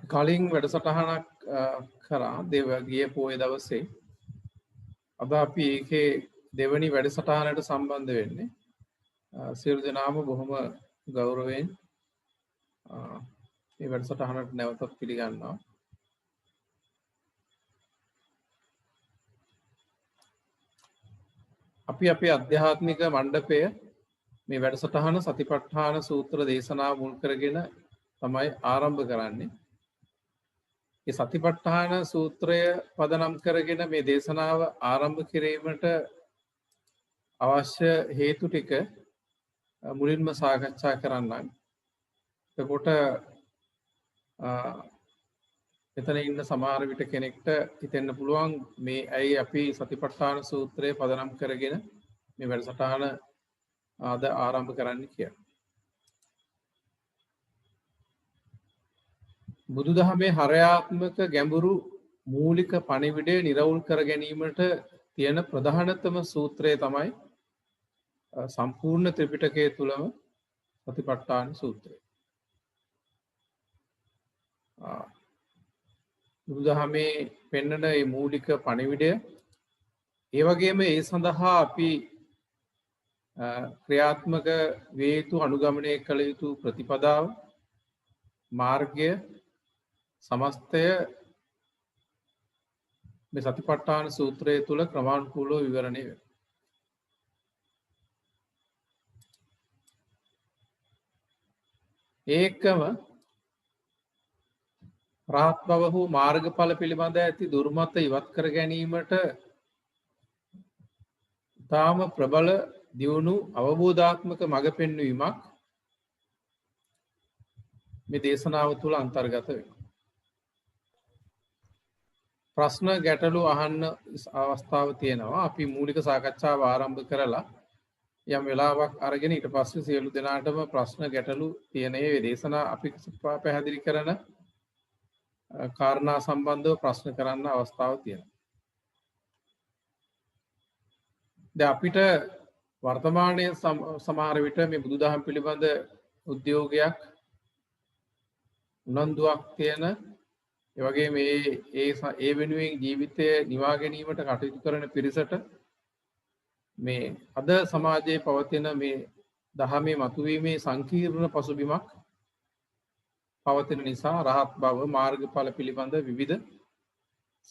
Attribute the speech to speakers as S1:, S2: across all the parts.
S1: කලින් වැඩසටහනක් කරා ගිය පෝය දවසේ අද අපි ඒකේ දෙවැනි වැඩසටහනට සම්බන්ධ වෙන්නේ. සියලු දෙනාම බොහොම ගෞරවයෙන් මේ වැඩසටහනට නැවතත් පිළිගන්නවා. අපි අපේ අධ්‍යාත්මික මණ්ඩපය මේ වැඩසටහන සතිපට්ඨාන සූත්‍ර දේශනාව මුල් කරගෙන තමයි ආරම්භ කරන්නේ. මේ සතිපට්ඨාන සූත්‍රය පදනම් කරගෙන මේ දේශනාව ආරම්භ කිරීමට අවශ්‍ය හේතු ටික මුලින්ම සාකච්ඡා කරන්නම්. එතකොට එතන ඉන්න සමහර විට කෙනෙක්ට හිතෙන්න පුළුවන් මේ ඇයි අපි සතිපට්ඨාන සූත්‍රය පදනම් කරගෙන මේ වැඩසටහන අද ආරම්භ කරන්න කියලා. බුදුදහමේ හරයාත්මක ගැඹුරු මූලික පණිවිඩය නිරවුල් කර ගැනීමට තියෙන ප්‍රධානතම සූත්‍රය තමයි සම්පූර්ණ ත්‍රිපිටකය තුළම සතිපට්ඨාන සූත්‍රය. බුදුදහමේ පෙන්වන මේ මූලික පණිවිඩය ඒ වගේම ඒ සඳහා අපි ක්‍රියාත්මක වේ යුතු අනුගමනය කළ යුතු ප්‍රතිපදාව මාර්ගය සමස්තය මේ සතිපට්ඨාන සූත්‍රය තුළ ක්‍රමානුකූලව විවරණය වෙනවා. ඒකම රහත් බව හෝ මාර්ගඵල පිළිබඳ ඇති දුර්මත ඉවත් කර ගැනීමට තාම ප්‍රබල දියුණු අවබෝධාත්මක මඟ පෙන්වීමක් මේ දේශනාව තුළ අන්තර්ගත වෙනවා. ප්‍රශ්න ගැටලු අහන්න අවස්ථාව තියෙනවා. අපි මූලික සාකච්ඡාව ආරම්භ කරලා යම් වෙලාවක් අරගෙන ඊට පස්සේ සියලු දෙනාටම ප්‍රශ්න ගැටලු තියෙන ඒ දේශනා අපි පැහැදිලි කරන කාරණා සම්බන්ධව ප්‍රශ්න කරන්න අවස්ථාව තියෙනවා. දැන් අපිට වර්තමානයේ සමහර විට මේ බුදුදහම පිළිබඳ උද්‍යෝගයක් උනන්දුවක් තියෙන ඒ වගේ ඒ වෙනුවෙන් ජීවිතය නිවා ගැනීමට කටයුතු කරන පිරිසට මේ අද සමාජයේ පවතින මේ දහමේ මතුවීමේ සංකීර්ණ පසුබිමක් පවතින නිසා රහත් බව මාර්ගඵල පිළිබඳ විවිධ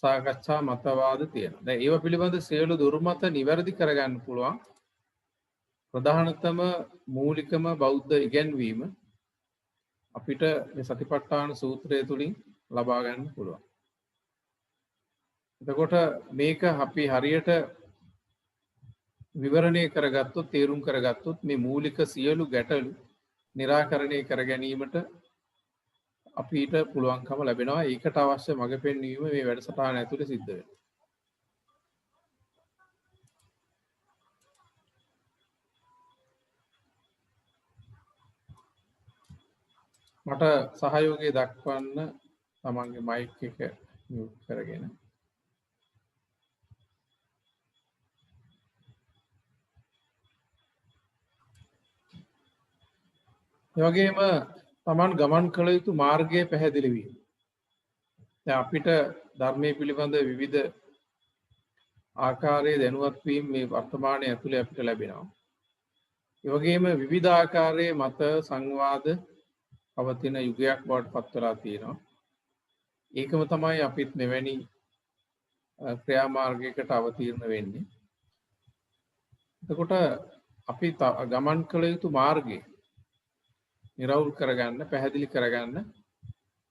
S1: සාකච්ඡා මතවාද තියෙනවා. දැන් ඒව පිළිබඳ සියලු දුර්මත නිවැරදි කරගන්න පුළුවන් ප්‍රධානතම මූලිකම බෞද්ධ ඉගැන්වීම අපිට මේ සතිපට්ඨාන සූත්‍රය තුලින් ලබා ගන්න පුළුවන්. එතකොට මේක අපි හරියට විවරණය කරගත්තොත් තේරුම් කරගත්තොත් මේ මූලික සියලු ගැටලු निराකරණය කර ගැනීමට අපිට පුළුවන්කම ලැබෙනවා. ඒකට අවශ්‍ය මඟ පෙන්වීම මේ වැඩසටහන ඇතුලේ සිද්ධ වෙනවා. මට සහයෝගය දක්වන්න තමන්ගේ මයික් එක මියුට් කරගෙන. ඒ වගේම තමන් ගමන් කළ යුතු මාර්ගය පැහැදිලි වීම. දැන් අපිට ධර්මයේ පිළිබඳ විවිධ ආකාරයේ දැනුවත් වීම මේ වර්තමානයේ ඇතුලේ අපිට ලැබෙනවා. ඒ වගේම විවිධ ආකාරයේ මත සංවාද පවතින යුගයක් බවට පත් වෙලා තියෙනවා. ඒකම තමයි අපිත් මෙවැනි ක්‍රියාමාර්ගයකට අවතීර්ණ වෙන්නේ. එතකොට අපි ගමන් කළ යුතු මාර්ගය නිරවුල් කරගන්න, පැහැදිලි කරගන්න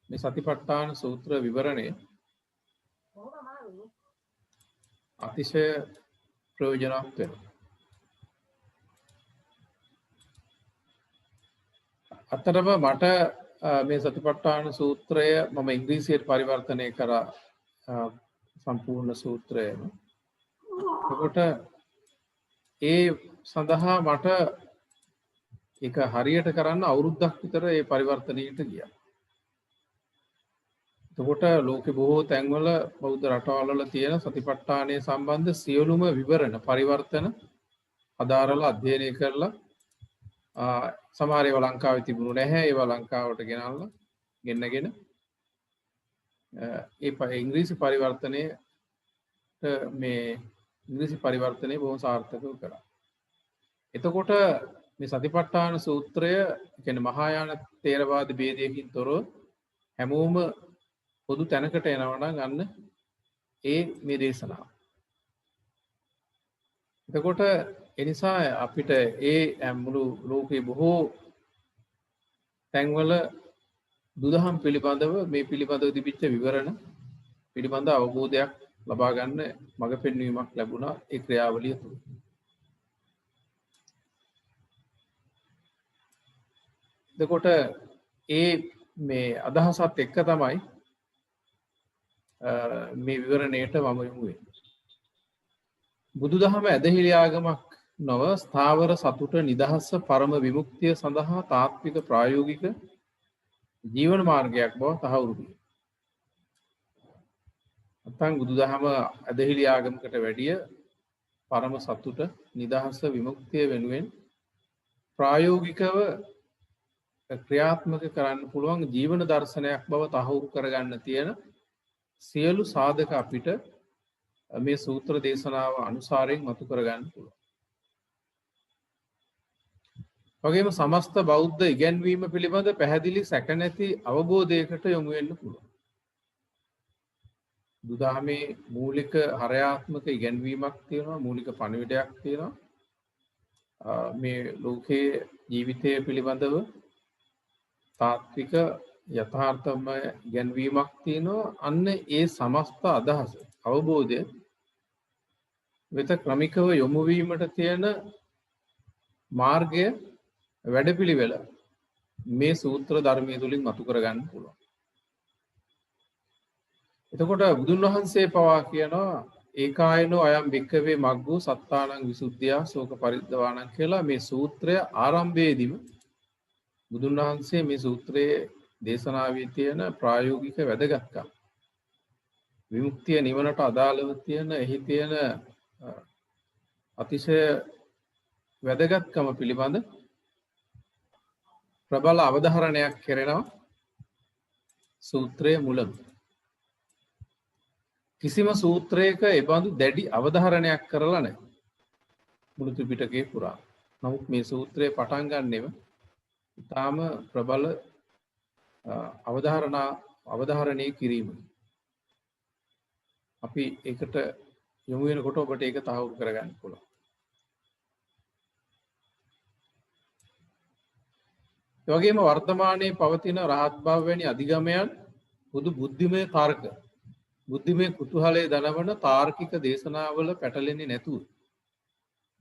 S1: මේ සතිපට්ඨාන සූත්‍ර විවරණය අතිශය ප්‍රයෝජනවත් වෙනවා. අතරම මට මේ සතිපට්ඨාන සූත්‍රය මම ඉංග්‍රීසියට පරිවර්තනය කරා සම්පූර්ණ සූත්‍රයම. එතකොට ඒ සඳහා මට ඒක හරියට කරන්න අවුරුද්දක් විතර ඒ පරිවර්තනයට ගියා. එතකොට ලෝකේ බොහෝ තැන්වල බෞද්ධ රටවල් වල තියෙන සතිපට්ඨානය සම්බන්ධ සියලුම විවරණ පරිවර්තන අදාරලා අධ්‍යයනය කරලා සමහර ඒවා ලංකාවේ තිබුණු නැහැ. ඒවා ලංකාවට ගෙනල්ලා ගෙන්නගෙන ඉංග්‍රීසි පරිවර්තනය මේ ඉංග්‍රීසි පරිවර්තනය බොහොම සාර්ථකව කරා. එතකොට මේ සතිපට්ඨාන සූත්‍රය කියන්නේ මහායාන තේරවාද ભેදයකින් තොරව හැමෝම පොදු තැනකට එනවා නම් අන්න ඒ මේ දේශනාව. එතකොට ඒ නිසා අපිට ඒ මුළු ලෝකේ බොහෝ තැන්වල බුදුදහම පිළිබඳව මේ පිළිබඳව තිබිච්ච විවරණ පිළිබඳ අවබෝධයක් ලබා ගන්න මඟ පෙන්වීමක් ලැබුණා ඒ ක්‍රියාවලිය තුළ. එතකොට ඒ මේ අදහසත් එක්ක තමයි මේ විවරණයට මම යොමු වෙන්නේ. බුදුදහම ඇදහිලි ආගමක් නොව ස්ථාවර සතුට නිදහස පරම විමුක්තිය සඳහා තාත්වික ප්‍රායෝගික ජීවන මාර්ගයක් බව තහවුරු විය. නැත්නම් බුදුදහම ඇදහිලි ආගමකට වැඩිය පරම සතුට නිදහස විමුක්තිය වෙනුවෙන් ප්‍රායෝගිකව ක්‍රියාත්මක කරන්න පුළුවන් ජීවන දර්ශනයක් බව තහවුරු කරගන්න තියෙන සියලු සාධක අපිට මේ සූත්‍ර දේශනාව අනුසාරයෙන් මතු කරගන්න පුළුවන්. වගේම සමස්ත බෞද්ධ ඉගැන්වීම පිළිබඳ පැහැදිලි සැක නැති අවබෝධයකට යොමු වෙන්න පුළුවන්. බුදුදහමේ මූලික හරයාත්මක ඉගැන්වීමක් තියෙනවා, මූලික පණිවිඩයක් තියෙනවා. මේ ලෝකයේ ජීවිතය පිළිබඳව තාත්වික යථාර්ථමය ඉගැන්වීමක් තියෙනවා. අන්න ඒ සමස්ත අදහස අවබෝධය වෙත ක්‍රමිකව යොමු වීමට තියෙන මාර්ගය වැඩපිළිවෙල මේ සූත්‍ර ධර්මයේ තුලින් මතු කරගන්න පුළුවන්. එතකොට බුදුන් වහන්සේ පවා කියනවා ඒකායනෝ අයම් භික්ඛවේ මග්ගෝ සත්තානං විසුද්ධියා ශෝක පරිද්දවාණං කියලා මේ සූත්‍රය ආරම්භයේදීම බුදුන් වහන්සේ මේ සූත්‍රයේ දේශනාවේ තියෙන ප්‍රායෝගික වැදගත්කම් විමුක්තිය නිවනට අදාළව තියෙන එහි තියෙන අතිශය වැදගත්කම පිළිබඳ ප්‍රබල අවධාරණයක් කරනවා සූත්‍රයේ මුලම. කිසිම සූත්‍රයක එබඳු දැඩි අවධාරණයක් කරලා නැහැ මුළු ත්‍රිපිටකේ පුරා. නමුත් මේ සූත්‍රය පටන් ගන්නෙම ඉතාම ප්‍රබල අවධාරණය කිරීම. අපි ඒකට යොමු වෙනකොට ඔබට ඒක තහවුරු කරගන්න පුළුවන්. ඒ වගේම වර්තමානයේ පවතින රහත් බව වැනි අධිගමයන් පොදු බුද්ධිමය තර්ක බුද්ධිමය කුතුහලයේ දනවන තාර්කික දේශනාවල පැටලෙන්නේ නැතුව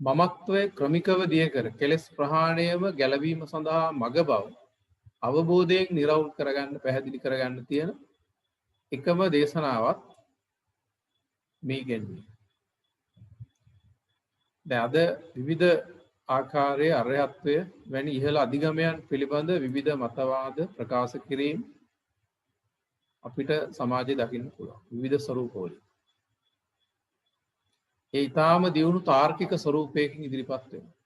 S1: මමත්වයේ ක්‍රමිකව දිය කර කෙලෙස් ප්‍රහාණයම ගැලවීම සඳහා මඟ බව අවබෝධයෙන් නිරවුල් කරගන්න පැහැදිලි කරගන්න තියෙන එකම දේශනාවක් මේ ගැන්නේ. දැන් අද විවිධ ආකාරයේ අරහත්ත්වය වැනි ඉහළ අධිගමයන් පිළිබඳ විවිධ මතවාද ප්‍රකාශ කිරීම අපිට සමාජයේ දකින්න පුළුවන් විවිධ ස්වරූපවල. ඒ ඊටාම දියුණු තාර්කික ස්වරූපයකින් ඉදිරිපත් වෙනවා.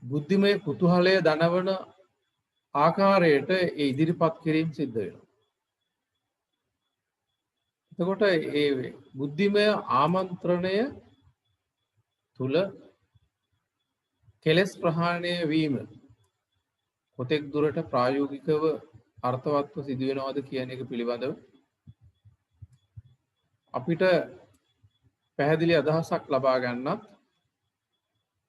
S1: බුද්ධිමය කුතුහලය දනවන ආකාරයට ඒ ඉදිරිපත් කිරීම සිද්ධ වෙනවා. එතකොට ඒ බුද්ධිමය ආමන්ත්‍රණය තුල කෙලෙස් ප්‍රහාණය වීම කොතෙක් දුරට ප්‍රායෝගිකව අර්ථවත්ව සිදු වෙනවද කියන එක පිළිබඳව අපිට පැහැදිලි අදහසක් ලබා ගන්නත්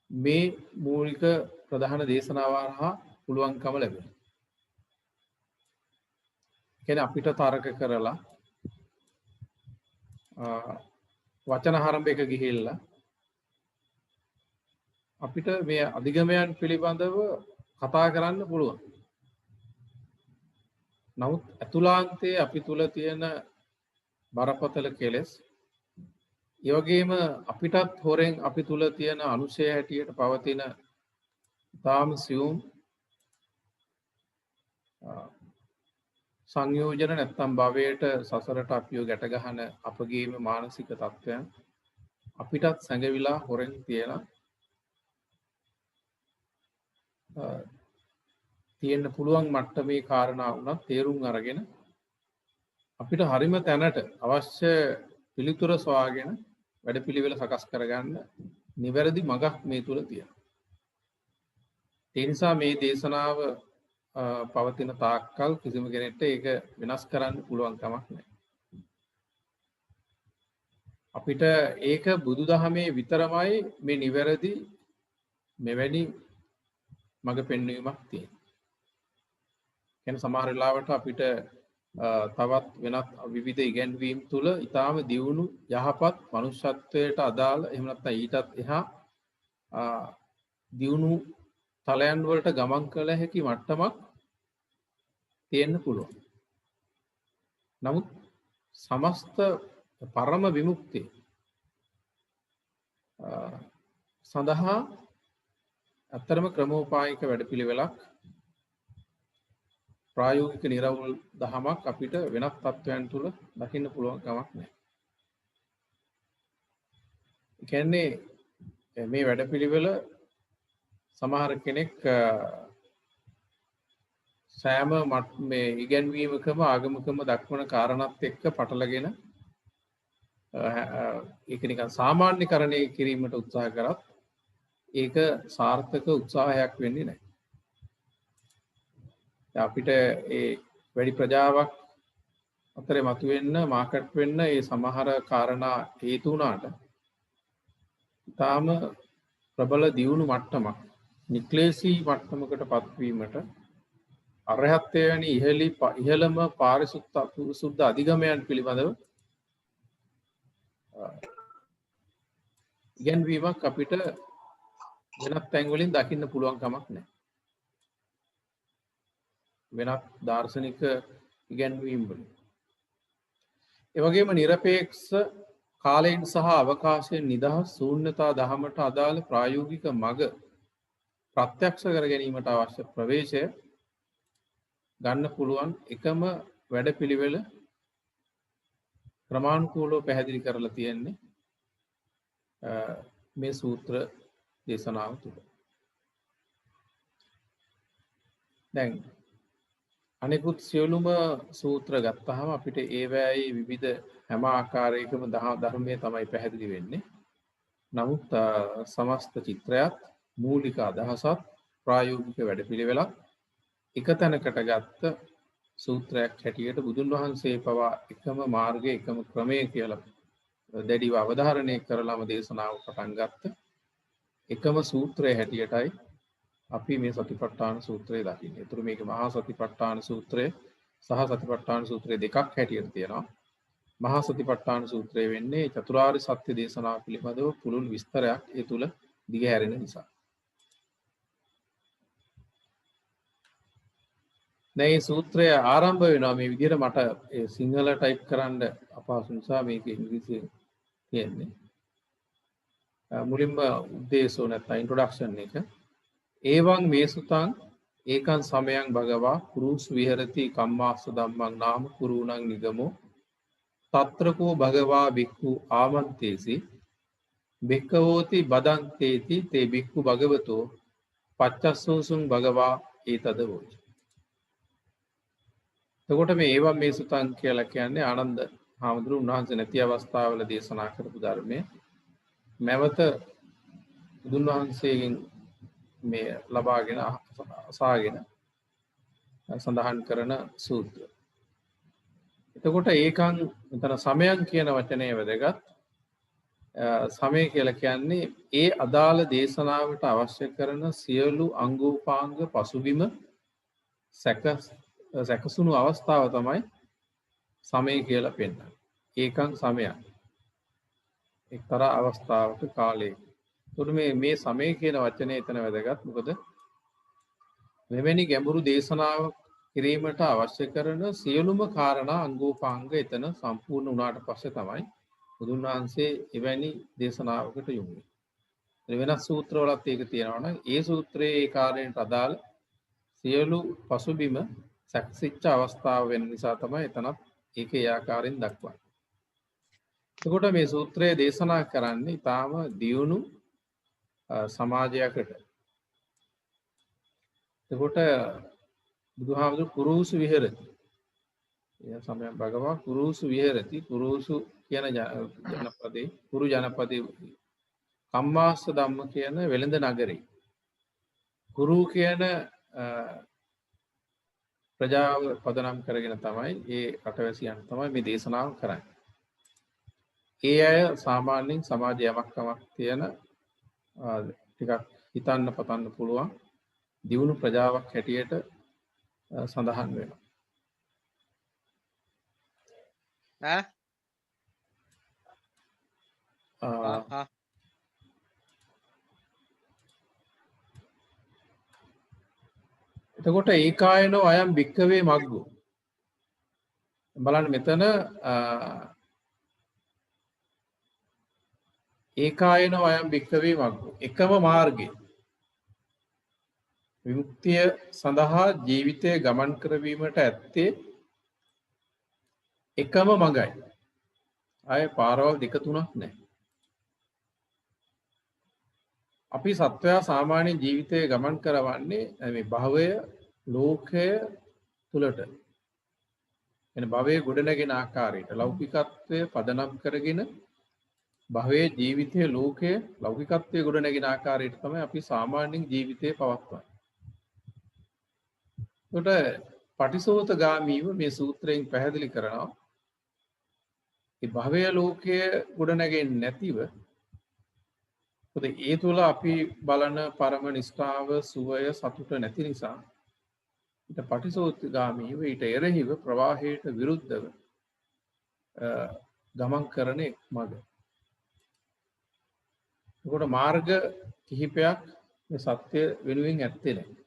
S1: මේ මූලික ප්‍රධාන දේශනාව හරහා පුළුවන්කම ලැබෙනවා. කියන්නේ අපිට තර්ක කරලා වචන හරඹයක ගිහිල්ලා අපිට මේ අධිගමයන් පිළිබඳව කතා කරන්න පුළුවන්. නමුත් අතුලාන්තයේ අපි තුල තියෙන බරපතල කෙලෙස් ඒ වගේම අපිටත් හොරෙන් අපි තුල තියෙන අනුශය හැටියට පවතින තාම සියුම් සංයෝජන නැත්තම් භවයට සසරට අපිව ගැට ගහන අපගේම මානසික තත්ත්වයන් අපිටත් සැඟවිලා හොරෙන් තියෙන තියෙන්න පුළුවන් මට්ටමේ කාරණා වුණත් තේරුම් අරගෙන අපිට හරිම තැනට අවශ්‍ය පිළිතුර සොයාගෙන වැඩපිළිවෙල සකස් කරගන්න නිවැරදි මඟක් මේ තුල තියෙනවා. ඒ නිසා මේ දේශනාව පවතින තාක්කල් කිසිම කෙනෙක්ට ඒක වෙනස් කරන්න පුළුවන් කමක් නැහැ. අපිට ඒක බුදුදහමේ විතරමයි මේ නිවැරදි මෙවැනි මඟ පෙන්වීමක් තියෙන්නේ. කියන්නේ සමහර වෙලාවට අපිට තවත් වෙනත් විවිධ ඉගැන්වීම් තුළ ඊටාම දියුණු යහපත් මනුෂ්‍යත්වයට අදාළ එහෙම නැත්නම් ඊටත් එහා දියුණු තලයන් වලට ගමන් කළ හැකි මට්ටමක් තියෙන්න පුළුවන්. නමුත් සමස්ත පරම විමුක්තිය සඳහා අත්‍තරම ක්‍රමෝපායික වැඩපිළිවෙලක් ප්‍රායෝගික නිරවුල් දහමක් අපිට වෙනත් තත්ත්වයන් තුළ දකින්න පුළුවන් කමක් නැහැ. ඒ කියන්නේ මේ වැඩපිළිවෙල සමහර කෙනෙක් සෑම මේ ඉගැන්වීමකම ආගමකම දක්වන කාරණාත් එක්ක පටලගෙන ඒක නිකන් සාමාන්‍යකරණය කිරීමට උත්සාහ කරත් ඒක සාර්ථක උත්සාහයක් වෙන්නේ නැහැ. අපිට ඒ වැඩි ප්‍රජාවක් අතරේ මතුවෙන්න මාකට් වෙන්න ඒ සමහර කාරණා හේතු වුණාට තාම ප්‍රබල දියුණු මට්ටමක් නික්ලේශී මට්ටමකට පත්වීමට අරහත්ත්වය වැනි ඉහළම පාරිශුද්ධ අධිගමයන් පිළිබඳව ඉගැන්වීමක් අපිට වෙනත් තැන් වලින් දකින්න පුළුවන් කමක් නැහැ. වෙනත් දාර්ශනික ඉගැන්වීම් වලින්. ඒ වගේම নিরপেক্ষ කාලයෙන් සහ අවකාශයෙන් නිදහස් ශූන්‍යතා දහමට අදාළ ප්‍රායෝගික මඟ ප්‍රත්‍යක්ෂ කර ගැනීමට අවශ්‍ය ප්‍රවේශය ගන්න පුළුවන් එකම වැඩපිළිවෙල ක්‍රමානුකූලව පැහැදිලි කරලා තියෙන්නේ මේ සූත්‍ර දේශනාව තුළ. දැන් අනෙකුත් සියලුම සූත්‍ර ගත්තාම අපිට ඒවැයි විවිධ හැම ආකාරයකම ධර්මයේ තමයි පැහැදිලි වෙන්නේ. නමුත් සමස්ත චිත්‍රයත් මූලික අදහසත් ප්‍රායෝගික වැඩපිළිවෙලක් එක තැනකට ගත්ත සූත්‍රයක් හැටියට බුදුන් වහන්සේ පවා එකම මාර්ගය එකම ක්‍රමය කියලා දැඩිව අවධාරණය කරලාම දේශනාව පටන් ගත්ත එකම සූත්‍රය හැටියටයි අපි මේ සතිපට්ඨාන සූත්‍රය දකින්නේ. ඒතර මේක මහා සතිපට්ඨාන සූත්‍රය සහ සතිපට්ඨාන සූත්‍රය දෙකක් හැටියට තියෙනවා. මහා සතිපට්ඨාන සූත්‍රය වෙන්නේ චතුරාර්ය සත්‍ය දේශනාව පිළිබඳව පුළුල් විස්තරයක් ඒ තුල දිගහැරෙන නිසා. දැන් මේ සූත්‍රය ආරම්භ වෙනවා මේ විදිහට මට ඒ සිංහල ටයිප් කරන්න අපහසු නිසා මේක ඉංග්‍රීසියෙන් තියෙන්නේ. මුලින්ම උද්දේශෝ නැත්නම් ඉන්ට්‍රොඩක්ෂන් එක. ඒවං මේ සුතං ඒකං සමයං භගවා පුරුස් විහෙරති කම්මාස්ස ධම්මං නාම පුරුණං නිගමෝ తත්‍රකෝ භගවා බික්ඛු ආමන්තේසි බික්ඛවෝති බදන්තේති තේ බික්ඛු භගවතෝ පච්චස්සෝසුං භගවා ඒතද වෝච. එතකොට මේ ඒවං මේ සුතං කියලා කියන්නේ ආනන්ද හාමුදුරුවෝ උන්වහන්සේ නැති අවස්ථාවල දේශනා කරපු ධර්මයේ නැවත බුදුන් වහන්සේගෙන් මේ ලබාගෙන අසාගෙන සඳහන් කරන සූත්‍රය. එතකොට ඒකන් මෙතන සමයන් කියන වචනේ වැදගත්. සමය කියලා කියන්නේ ඒ අදාළ දේශනාවට අවශ්‍ය කරන සියලු අංගෝපාංග පසුබිම සැකසුණු අවස්ථාව තමයි සමය කියලා පෙන්නන්නේ. ඒකන් සමයන්. එක්තරා අවස්ථාවක කාලයක. ඒකට මේ සමය කියන වචනේ එතන වැදගත්. මොකද මෙවැනි ගැඹුරු දේශනාවක් කිරීමට අවශ්‍ය කරන සියලුම කාරණා අංගෝපාංග එතන සම්පූර්ණ වුණාට පස්සේ තමයි බුදුන් වහන්සේ එවැනි දේශනාවකට යොමු වෙන්නේ. වෙනස් සූත්‍රවලත් ඒක තියෙනවා නම් ඒ සූත්‍රයේ ඒ කාර්යයට අදාළ සියලු පසුබිම සැකසිච්ච අවස්ථාව වෙන නිසා තමයි එතනත් ඒක ඒ ආකාරයෙන් දක්වන්නේ. එතකොට මේ සූත්‍රය දේශනා කරන්නේ ඊටාම දියුණු සමාජයකට. එතකොට බුදුහාමුදුරු කුරුසු විහෙරති. එය සමයන් භගවා කුරුසු විහෙරති. කුරුසු කියන ජනපදේ කුරු ජනපදේ කම්මාස්ස ධම්ම කියන වෙළඳ නගරේ. කුරු කියන ප්‍රජාව පදනම් කරගෙන තමයි ඒ රටවැසියන් තමයි මේ දේශනාව කරන්නේ. ඒ අය සාමාන්‍යයෙන් සමාජයේ යමක් කමක් තියෙන ටිකක් හිතන්න පතන්න පුළුවන් දියුණු ප්‍රජාවක් හැටියට සඳහන් වෙනවා. එතකොට ඒකායනෝ අයම් භික්කවේ මග්ගෝ. බලන්න මෙතන ඒකායනෝ අයම් භික්කවේ මග්ගෝ. එකම මාර්ගය. විමුක්තිය සඳහා ජීවිතය ගමන් කරවීමට ඇත්තේ එකම මඟයි. අය පාරවල් දෙක තුනක් නැහැ. අපි සත්වයා සාමාන්‍ය ජීවිතය ගමන් කරවන්නේ මේ භවය ලෝකය තුලට. එන භවයේ ගොඩනැගෙන ආකාරයට ලෞකිකත්වය පදනම් කරගෙන භවයේ ජීවිතයේ ලෝකයේ ලෞකිකත්වයේ ගොඩනැගෙන ආකාරයට තමයි අපි සාමාන්‍යයෙන් ජීවිතය පවත්වන්නේ. ඒකට පටිසෝතගාමීව මේ සූත්‍රයෙන් පැහැදිලි කරනවා. මේ භවය ලෝකයේ ගොඩනැගෙන්නේ නැතිව මොකද ඒ තුල අපි බලන පරම නිෂ්ඨාව සුවය සතුට නැති නිසා ඊට පටිසෝතගාමීව ඊට එරෙහිව ප්‍රවාහයට විරුද්ධව ගමන් කරන මඟ. ඒකට මාර්ග කිහිපයක් මේ සත්‍ය වෙනුවෙන් ඇත්තේ නැහැ.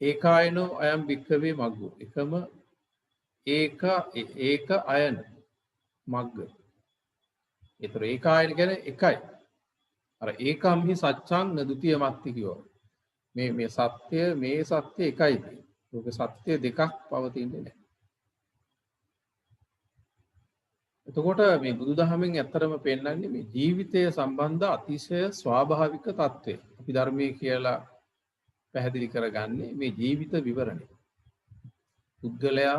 S1: ඒකායනෝ අයම් භික්ඛවේ මග්ගෝ. එකම ඒක අයන මග්ග. ඒතර ඒකායන කියන්නේ එකයි. අර ඒකම්හි සත්‍යං නදුතිය මත්ති කියෝ. මේ සත්‍ය එකයි. ලෝක සත්‍ය දෙකක් පවතින්නේ නැහැ. එතකොට මේ බුදුදහමෙන් ඇත්තරම පෙන්වන්නේ මේ ජීවිතය සම්බන්ධ අතිශය ස්වාභාවික తත්වය. අපි ධර්මයේ කියලා පැහැදිලි කරගන්නේ මේ ජීවිත විවරණය. පුද්ගලයා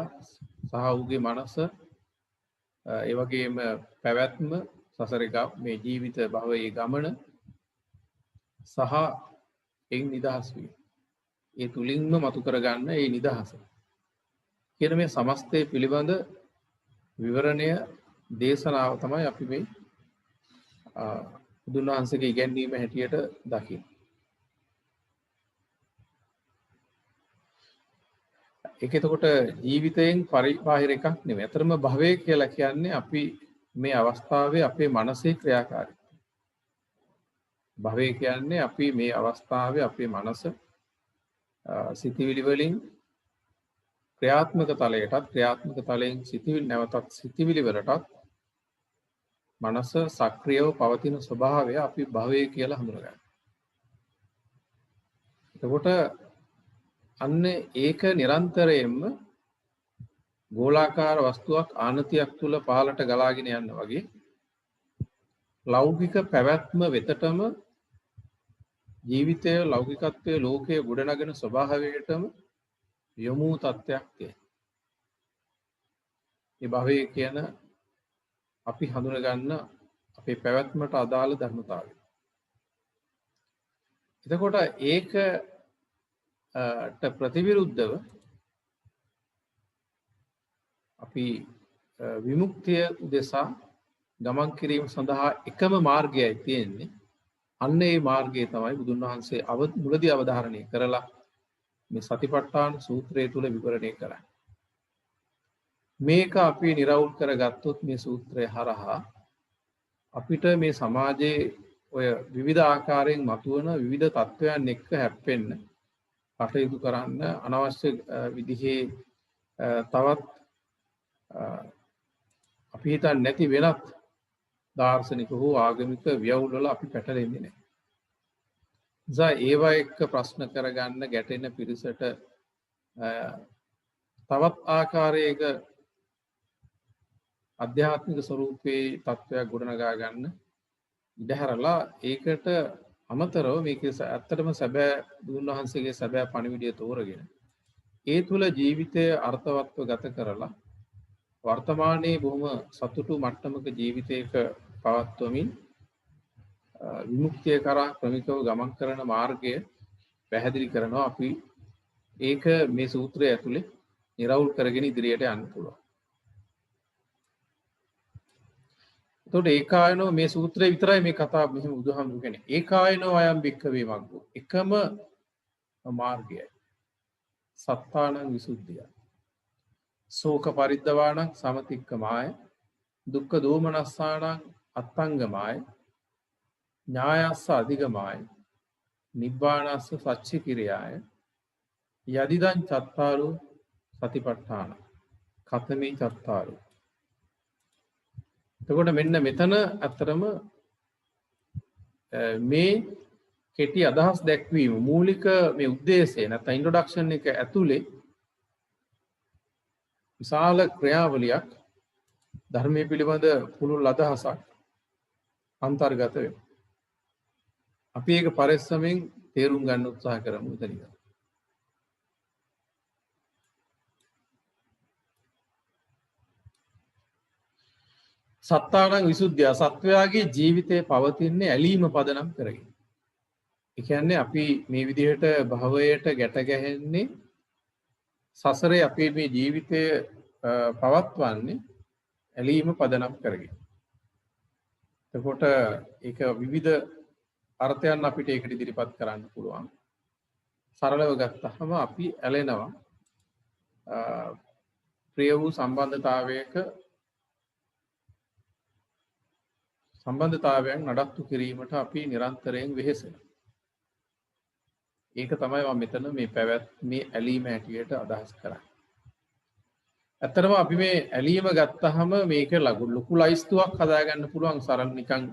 S1: සහ ඔහුගේ මනස ඒ වගේම පැවැත්ම සසරේ මේ ජීවිත භවයේ ගමන සහ එයින් නිදහස් වීම. ඒ තුලින්ම මතු කරගන්න ඒ නිදහස. කියන මේ සමස්තය පිළිබඳ විවරණය දේශනාව තමයි අපි මේ බුදුන් වහන්සේගේ ඉගැන්වීම හැටියට දකින්නේ. ඒක එතකොට ජීවිතයෙන් පරිබාහිර එකක් නෙමෙයි. අතරම භවය කියලා කියන්නේ අපි මේ අවස්ථාවේ අපේ මනසේ ක්‍රියාකාරීත්වය. භවය කියන්නේ අපි මේ අවස්ථාවේ අපේ මනස සිතිවිලි වලින් ක්‍රියාත්මක තලයටත් ක්‍රියාත්මක තලයෙන් සිතිවිලි නැවතත් සිතිවිලි වලටත් මනස සක්‍රියව පවතින ස්වභාවය අපි භවය කියලා හඳුනගන්නවා. එතකොට අන්න ඒක නිරන්තරයෙන්ම ගෝලාකාර වස්තුවක් ආනතියක් තුල පහළට ගලාගෙන යන්න වගේ ලෞකික පැවැත්ම වෙතටම ජීවිතය ලෞකිකත්වයේ ලෝකයේ ගොඩනගෙන ස්වභාවයටම යොමු තත්ත්වයක් තියෙනවා. මේ භවය කියන අපි හඳුනගන්න අපේ පැවැත්මට අදාළ ධර්මතාවය. එතකොට ඒකට ප්‍රතිවිරුද්ධව අපි විමුක්තිය උදෙසා ගමන් කිරීම සඳහා එකම මාර්ගයයි තියෙන්නේ. අන්න ඒ මාර්ගය තමයි බුදුන් වහන්සේ මුලදී අවධාරණය කරලා මේ සතිපට්ඨාන සූත්‍රය තුල විවරණය කරන්නේ. මේක අපි නිරවුල් කරගත්තොත් මේ සූත්‍රය හරහා අපිට මේ සමාජයේ ඔය විවිධ ආකාරයෙන් මතුවන විවිධ තත්ත්වයන් එක්ක හැප්පෙන්න කටයුතු කරන්න අනවශ්‍ය විදිහේ තවත් අපි හිතන්නේ නැති වෙනත් දාර්ශනික හෝ ආගමික ව්‍යවුල් වල අපි පැටලෙන්නේ නැහැ. නිසා ඒවා එක්ක ප්‍රශ්න කරගන්න ගැටෙන පිරිසට තවත් ආකාරයක ආධ්‍යාත්මික ස්වરૂපයේ තත්ත්වයක් ගොඩනගා ගන්න ඉඩ හැරලා ඒකට අමතරව මේක ඇත්තටම සැබෑ බුදුන් වහන්සේගේ සැබෑ පණිවිඩය තෝරගෙන ඒ තුළ ජීවිතය අර්ථවත්ව ගත කරලා වර්තමානයේ බොහොම සතුටු මට්ටමක ජීවිතයක පවත්වමින් විමුක්තිය කරා ක්‍රමිකව ගමන් කරන මාර්ගය පැහැදිලි කරනවා. අපි ඒක මේ සූත්‍රය ඇතුලේ නිරවුල් කරගෙන ඉදිරියට යන්න පුළුවන්. එතකොට ඒකායනෝ මේ සූත්‍රය විතරයි මේ කතාව මෙහෙම බුදුහාමුදුරු කියන්නේ. ඒකායනෝ අයම් භික්ඛවේ මග්ගෝ. එකම මාර්ගයයි. සත්තානං විසුද්ධිය. ශෝක පරිද්දවාණං සමතික්කමාය. දුක්ඛ දෝමනස්සාණං අත්තංගමාය. ඥායස්ස අධිගමාය. නිබ්බානස්ස සච්චි කිරියාය. යදිදං චත්තාරු සතිපට්ඨාන. කතමේ චත්තාරු. එතකොට මෙන්න මෙතන අත්‍තරම මේ කෙටි අදහස් දැක්වීම මූලික මේ උද්දේශය නැත්නම් ඉන්ට්‍රොඩක්ෂන් එක ඇතුලේ විශාල ක්‍රියාවලියක් ධර්මයේ පිළිබඳ පුළුල් අදහසක් අන්තර්ගත වෙනවා. අපි ඒක පරිස්සමෙන් තේරුම් ගන්න උත්සාහ කරමු ඉතින්. සත්තානං විසුද්ධිය සත්වයාගේ ජීවිතේ පවතින්නේ ඇලීම පදනම් කරගෙන. ඒ කියන්නේ අපි මේ විදිහට භවයට ගැට ගැහෙන්නේ සසරේ අපේ මේ ජීවිතය පවත්වන්නේ ඇලීම පදනම් කරගෙන. එතකොට ඒක විවිධ අර්ථයන් අපිට ඒකට ඉදිරිපත් කරන්න පුළුවන්. සරලව ගත්තහම අපි ඇලෙනවා ප්‍රිය වූ සම්බන්ධතාවයන් නඩත්තු කිරීමට අපි නිරන්තරයෙන් වෙහෙසෙනවා. ඒක තමයි මම මෙතන මේ පැවැත්මේ ඇලීම හැටියට අදහස් කරන්නේ. ඇත්තටම අපි මේ ඇලීම ගත්තහම මේක ලොකු ලයිස්තුවක් හදාගන්න පුළුවන් සරල නිකන්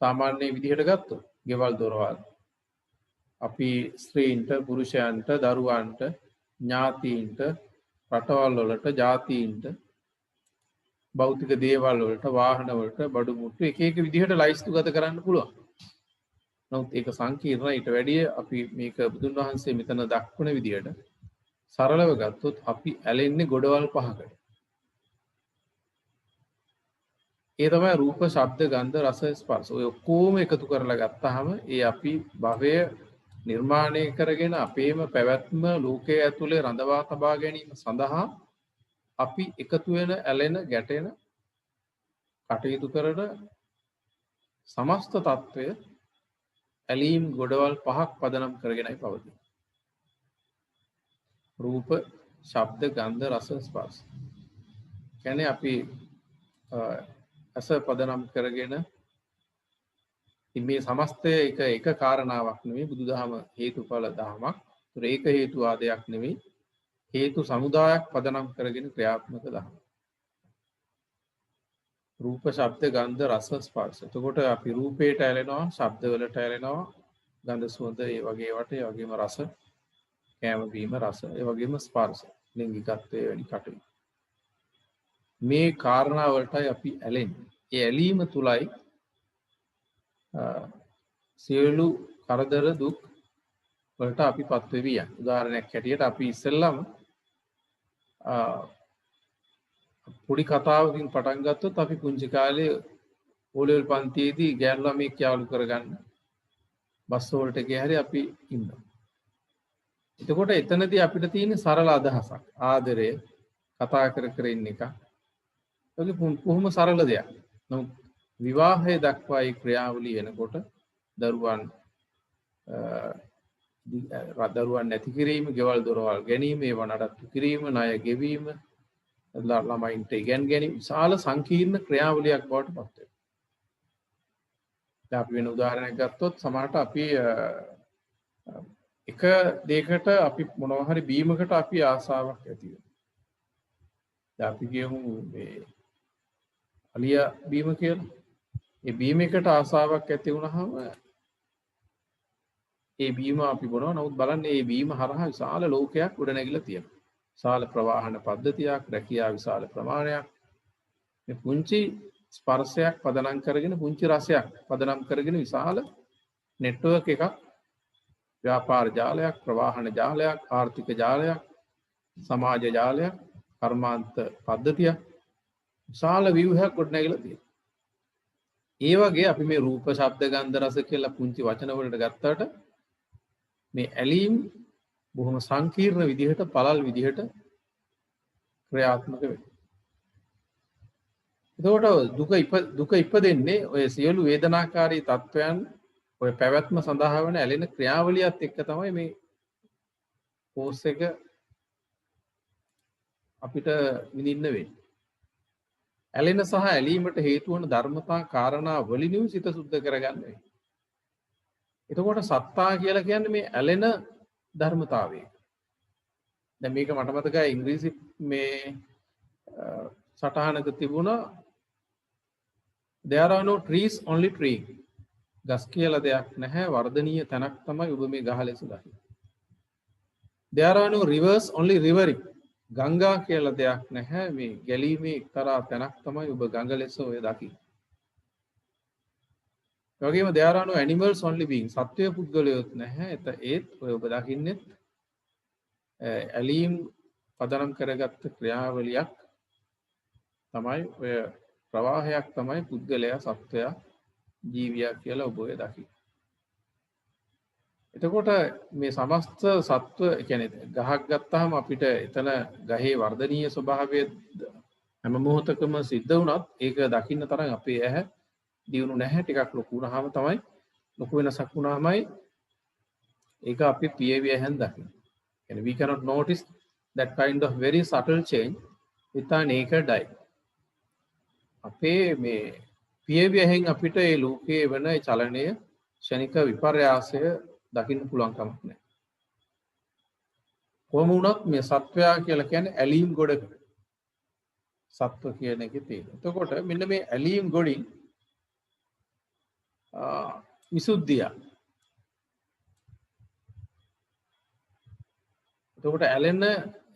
S1: සාමාන්‍ය විදිහට ගත්තොත්. ගෙවල් දොරවල් අපි ස්ත්‍රීන්ට, පුරුෂයන්ට, දරුවන්ට, ඥාතීන්ට, රටවල් වලට, ජාතීන්ට, භෞතික දේවල් වලට, වාහන වලට, බඩු මුට්ටු එක එක විදිහට ලයිස්තු ගත කරන්න පුළුවන්. නමුත් ඒක සංකීර්ණයි. ඊට වැඩිය අපි මේක බුදුන් වහන්සේ මෙතන දක්වන විදිහට සරලව ගත්තොත් අපි ඇලෙන්නේ ගොඩවල් පහකට. ඒ තමයි රූප, ශබ්ද, ගන්ධ, රස, ස්පර්ශ. ඔය ඔක්කොම එකතු කරලා ගත්තාම ඒ අපි භවය නිර්මාණය කරගෙන අපේම පැවැත්ම ලෝකයේ ඇතුලේ රඳවා තබා ගැනීම සඳහා අපි එකතු වෙන, ඇලෙන, ගැටෙන, කටයුතු කරන සමස්ත తত্ত্বය ඇලීම් ගොඩවල් පහක් පදනම් කරගෙනයි පවතින්නේ. රූප, ශබ්ද, ගන්ධ, රස, ස්පර්ශ. කියන්නේ අපි අස පදනම් කරගෙන මේ සමස්තය එක කාරණාවක් නෙවෙයි. බුදුදහම හේතුඵල දහමක්. ඒක හේතුවාදයක් නෙවෙයි. හේතු සමුදායක් පදනම් කරගෙන ක්‍රියාත්මක දහම. රූප, ශබ්ද, ගන්ධ, රස, ස්පර්ශ. එතකොට අපි රූපයට ඇලෙනවා, ශබ්ද වලට ඇලෙනවා, ගන්ධ සුවඳ ඒ වගේ වට, ඒ වගේම රස, කෑම බීම රස, ඒ වගේම ස්පර්ශ, ලිංගිකත්වයේ වැනි කටයුතු. මේ කාරණා වලටයි අපි ඇලෙන්නේ. ඒ ඇලීම තුලයි සියලු කරදර දුක් වලට අපිපත් වෙවි යන්නේ. උදාහරණයක් හැටියට අපි ඉස්සෙල්ලම පොඩි කතාවකින් පටන් ගත්තොත් අපි පුංචි කාලේ ඕලෙවල් පන්තියේදී ගෑනු ළමෙක් යාළු කරගන්න බස් වලට ගිය හැරි අපි ඉන්නවා. එතකොට එතනදී අපිට තියෙන සරල අදහසක් ආදරය කතා කර ඉන්න එක. ඒක කොහොම සරල දෙයක්. නමුත් විවාහය දක්වා ඒ ක්‍රියාවලිය වෙනකොට දරුවන් නැති කිරීම, ගෙවල් දොරවල් ගැනීම, ඒව නඩත්තු කිරීම, ණය ගෙවීම, ළමයින්ට ඉගෙන ගැනීම විශාල සංකීර්ණ ක්‍රියාවලියක් බවට පත් වෙනවා. දැන් අපි වෙන උදාහරණයක් ගත්තොත් සමහරට අපි එක දෙයකට අපි මොනවා හරි බීමකට අපි ආසාවක් ඇති වෙනවා. දැන් අපි කියමු මේ අලියා බීම කියලා. ඒ බීමකට ආසාවක් ඇති වුණාම ඒ බීම අපි බොනවා. නමුත් බලන්න මේ බීම හරහා විශාල ලෝකයක් ගොඩනැගිලා තියෙනවා. විශාල ප්‍රවාහන පද්ධතියක්, රැකියා විශාල ප්‍රමාණයක්. මේ පුංචි ස්පර්ශයක් පදනම් කරගෙන, පුංචි රසයක් පදනම් කරගෙන විශාල නෙට්වර්ක් එකක්, ව්‍යාපාර ජාලයක්, ප්‍රවාහන ජාලයක්, ආර්ථික ජාලයක්, සමාජ ජාලයක්, කර්මාන්ත පද්ධතියක්, විශාල ව්‍යුහයක් ගොඩනැගිලා තියෙනවා. ඒ වගේ අපි මේ රූප, ශබ්ද, ගන්ධ, රස කියලා පුංචි වචන වලට ගත්තට මේ ඇලීම් බොහොම සංකීර්ණ විදිහට, පළල් විදිහට ක්‍රියාත්මක වෙනවා. එතකොට දුක ඉපදෙන්නේ ඔය සියලු වේදනාකාරී තත්වයන් ඔය පැවැත්ම සඳහා වන ඇලෙන ක්‍රියාවලියත් එක්ක තමයි මේ කෝස් එක අපිට විඳින්න වෙන්නේ. ඇලෙන සහ ඇලීමට හේතු වන ධර්මතා කාරණා වලිනුයි සිත සුද්ධ කරගන්න වෙන්නේ. එතකොට සත්තා කියලා කියන්නේ මේ ඇලෙන ධර්මතාවය. දැන් මේක මට මතකයි ඉංග්‍රීසි මේ සටහනක තිබුණා there are no trees only tree. ගස් කියලා දෙයක් නැහැ, වර්ධනීය තැනක් තමයි ඔබ මේ ගහ ලෙස දකින්නේ. there are no rivers only rivering. ගංගා කියලා දෙයක් නැහැ, මේ ගැලීමේ එක්තරා තැනක් තමයි ඔබ ගඟ ලෙස ඔය දකින්නේ. ඒ වගේම there are no animals only beings. සත්වය පුද්ගලයොත් නැහැ, ඒත් ඔය ඔබ දකින්නේ ඇලීම් පදනම් කරගත්ත ක්‍රියාවලියක් තමයි ඔය ප්‍රවාහයක් තමයි පුද්ගලයා, සත්වයා, ජීවියා කියලා ඔබ ඔය දකින්නේ. එතකොට මේ සමස්ත සත්ව කියන්නේ ගහක් ගත්තාම අපිට එතන ගහේ වර්ධනීය ස්වභාවය හැම මොහොතකම සිද්ධ වුණත් ඒක දකින්න තරම් අපේ ඇහැ දියුණු නැහැ. ටිකක් ලොකු වුණාම තමයි, ලොකු වෙනසක් වුණාමයි ඒක අපි පියවි ඇහෙන් දකින්න. And we cannot notice that kind of very subtle change with our naked eye. අපේ මේ පියවි ඇහෙන් අපිට ඒ ලෝකයේ වෙන චලනය, ක්ෂණික විපර්යාසය දකින්න පුළුවන් කමක් නැහැ. කොහොම වුණත් මේ සත්වයා කියලා කියන්නේ ඇලීම් ගොඩකට. සත්ව කියන එකේ තියෙන. එතකොට මෙන්න මේ ඇලීම් ගොඩින් විසුද්ධිය. එතකොට ඇලෙන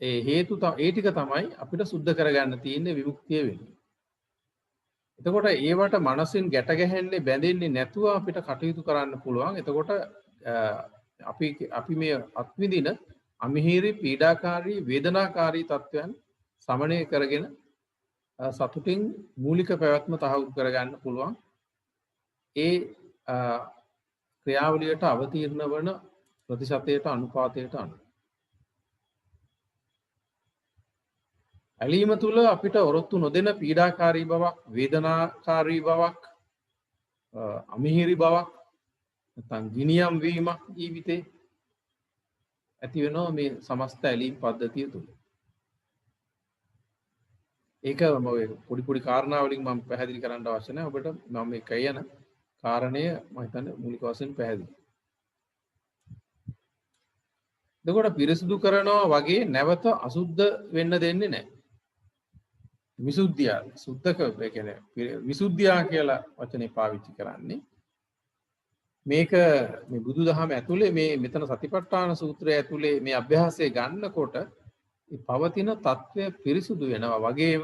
S1: ඒ හේතු ඒ ටික තමයි අපිට සුද්ධ කරගන්න තියෙන්නේ, විමුක්තිය වෙන්නේ. එතකොට ඒවට මනසින් ගැට ගැහෙන්නේ, බැඳෙන්නේ නැතුව අපිට කටයුතු කරන්න පුළුවන්. එතකොට අපි මේ අත්විඳින අමිහිරි, පීඩාකාරී, වේදනාකාරී තත්වයන් සමනය කරගෙන සතුටින් මූලික පැවැත්ම තහවුරු කරගන්න පුළුවන්. ඒ ක්‍රියාවලියට අවතීර්ණ වන ප්‍රතිශතයට, අනුපාතයට අනුව. ඇලීම තුළ අපිට ඔරොත්තු නොදෙන පීඩාකාරී බවක්, වේදනාකාරී බවක්, අමිහිරි බවක්, නැත්නම් ගිනියම් වීමක් ජීවිතේ ඇති වෙනවා මේ සමස්ත ඇලීම් පද්ධතිය තුළ. ඒක පොඩි පොඩි කාරණා වලින් මම පැහැදිලි කරන්න අවශ්‍ය නැහැ. ඔබට මම මේ කියන කාරණය මම හිතන්නේ මූලික වශයෙන් පැහැදිලි. එතකොට පිරිසුදු කරනවා වගේ නැවත අසුද්ධ වෙන්න දෙන්නේ නැහැ. විසුද්ධිය, සුද්ධක කියන්නේ විසුද්ධියා කියලා වචනේ පාවිච්චි කරන්නේ. මේක මේ බුදුදහම ඇතුලේ මේ මෙතන සතිපට්ඨාන සූත්‍රය ඇතුලේ මේ අභ්‍යාසය ගන්නකොට මේ පවතින తත්වය පිරිසුදු වෙනවා වගේම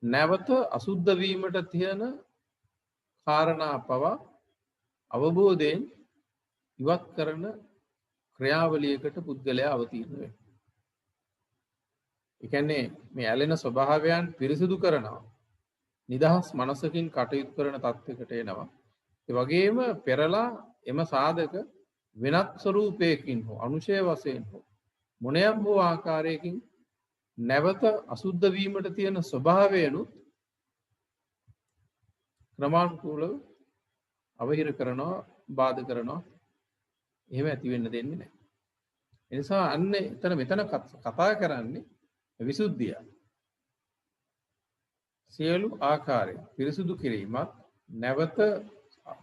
S1: නැවත අසුද්ධ වීමට තියෙන කාරණා පවා අවබෝධයෙන් ඉවත් කරන ක්‍රියාවලියකට පුද්ගලයා අවතීර්ණ වෙනවා. ඒ කියන්නේ මේ ඇලෙන ස්වභාවයන් පිරිසුදු කරනවා. නිදහස් මනසකින් කටයුතු කරන තත්යකට එනවා. ඒ වගේම පෙරලා එම සාධක වෙනත් ස්වરૂපයකින් හෝ අනුශය වශයෙන් හෝ මොනියම් හෝ ආකාරයකින් නැවත අසුද්ධ වීමට තියෙන ස්වභාවයනුත් ක්‍රමානුකූලව අවහිර කරනවා, බාධා කරනවා. එහෙම ඇති වෙන්න දෙන්නේ නැහැ. ඒ නිසා අන්න මෙතන කතා කරන්නේ විසුද්ධිය. සියලු ආකාරයෙන් පිරිසුදු කිරීමත් නැවත